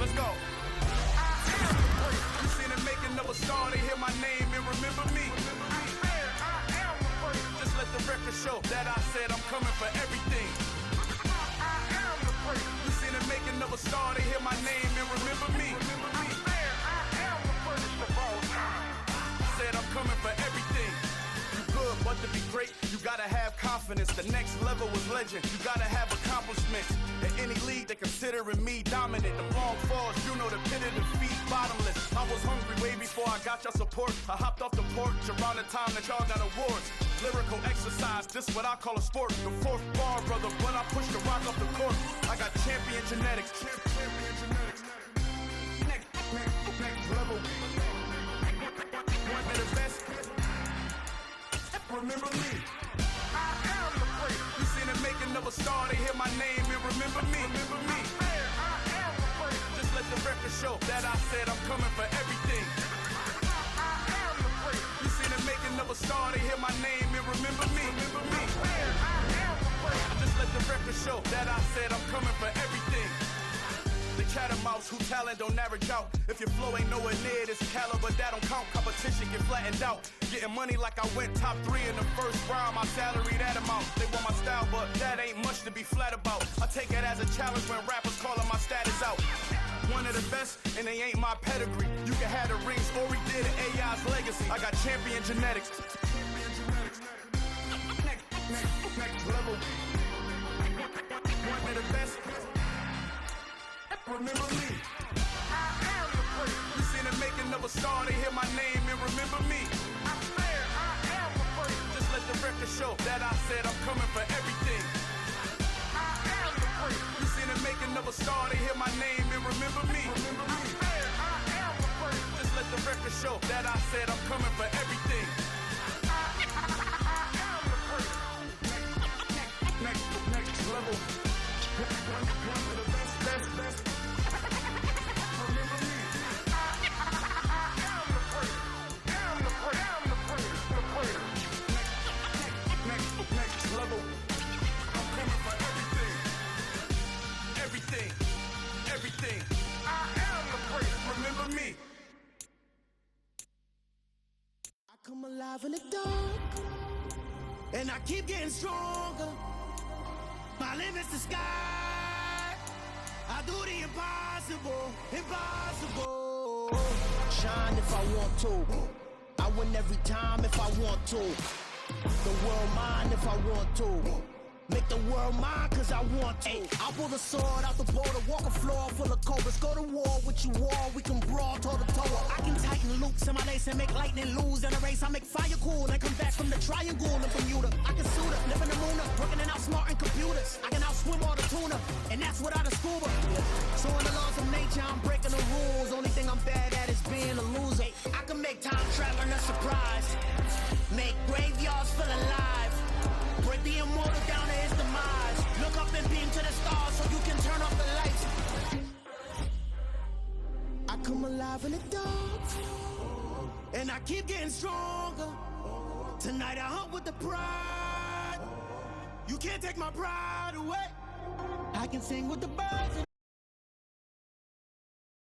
Let's go. You seen the making of a star, they hear my name and remember me. Just let the record show that I said I'm coming for everything. You seen the making of a star, they hear my name and remember me. Said I'm coming for everything. You good, but to be great, you gotta have confidence. The next level was legend. You gotta have accomplishments. In any league, they considering me dominant. The long falls, you know the pit of defeat, bottomless. I was hungry way before I got your support. I hopped off the porch around the time that y'all got awards. Lyrical exercise, this what I call a sport. The fourth bar, brother, when I push the rock off the court. I got champion genetics. Champion genetics. Next level. One of the best. Remember me. I am the great. You seen the making of a star, they hear my name and remember me. Remember me. I am the great. Just let the record show that I said I'm coming for everything. I am the great. You seen the making of a star, they hear my name and remember me. Remember me. I am the great. Just let the record show that I said I'm coming for everything. The chattermouths who talent don't average out. If your flow ain't nowhere near this caliber, that don't count. Competition get flattened out. Getting money like I went top 3 in the first round. My salary that amount. They want my style, but that ain't much to be flat about. I take it as a challenge when rappers calling my status out. One of the best, and they ain't my pedigree. You can have the rings, or we did it, AI's legacy. I got champion genetics. Next level. One of the best. Remember me. I am the great. You seen the making of a star, they hear my name and remember me. I swear I am the great. Just let the record show that I said I'm coming for everything. I am the great. You seen the making of a star, they hear my name and remember me. Remember me. I swear I am the great. Just let the record show that I said I'm coming for everything. I am the great. Next level. One of the best. Next level. I'm coming for everything. Everything. I am the great. Remember me. I come alive in the dark, and I keep getting stronger. My limit's the sky. I do the impossible. Shine if I want to. I win every time if I want to. The world mine if I want to. Make the world mine cause I want to. I pull the sword out the border, walk a floor full of cobras. Go to war with you all, we can brawl toe to toe. I can tighten loops in my lace and make lightning lose in a race. I make fire cool and come back from the triangle in Bermuda. I can suit up, live in the moon up, working and outsmarting computers. I can outswim all the tuna, and that's without a scuba. So in the laws of nature, I'm breaking the rules. Only thing I'm bad at is being a loser. I can make time traveling a surprise, make graveyards feel alive. Break the immortal down to his demise. Look up and beam to the stars so you can turn off the lights. I come alive in the dark, and I keep getting stronger. Tonight I hunt with the pride. You can't take my pride away. I can sing with the birds.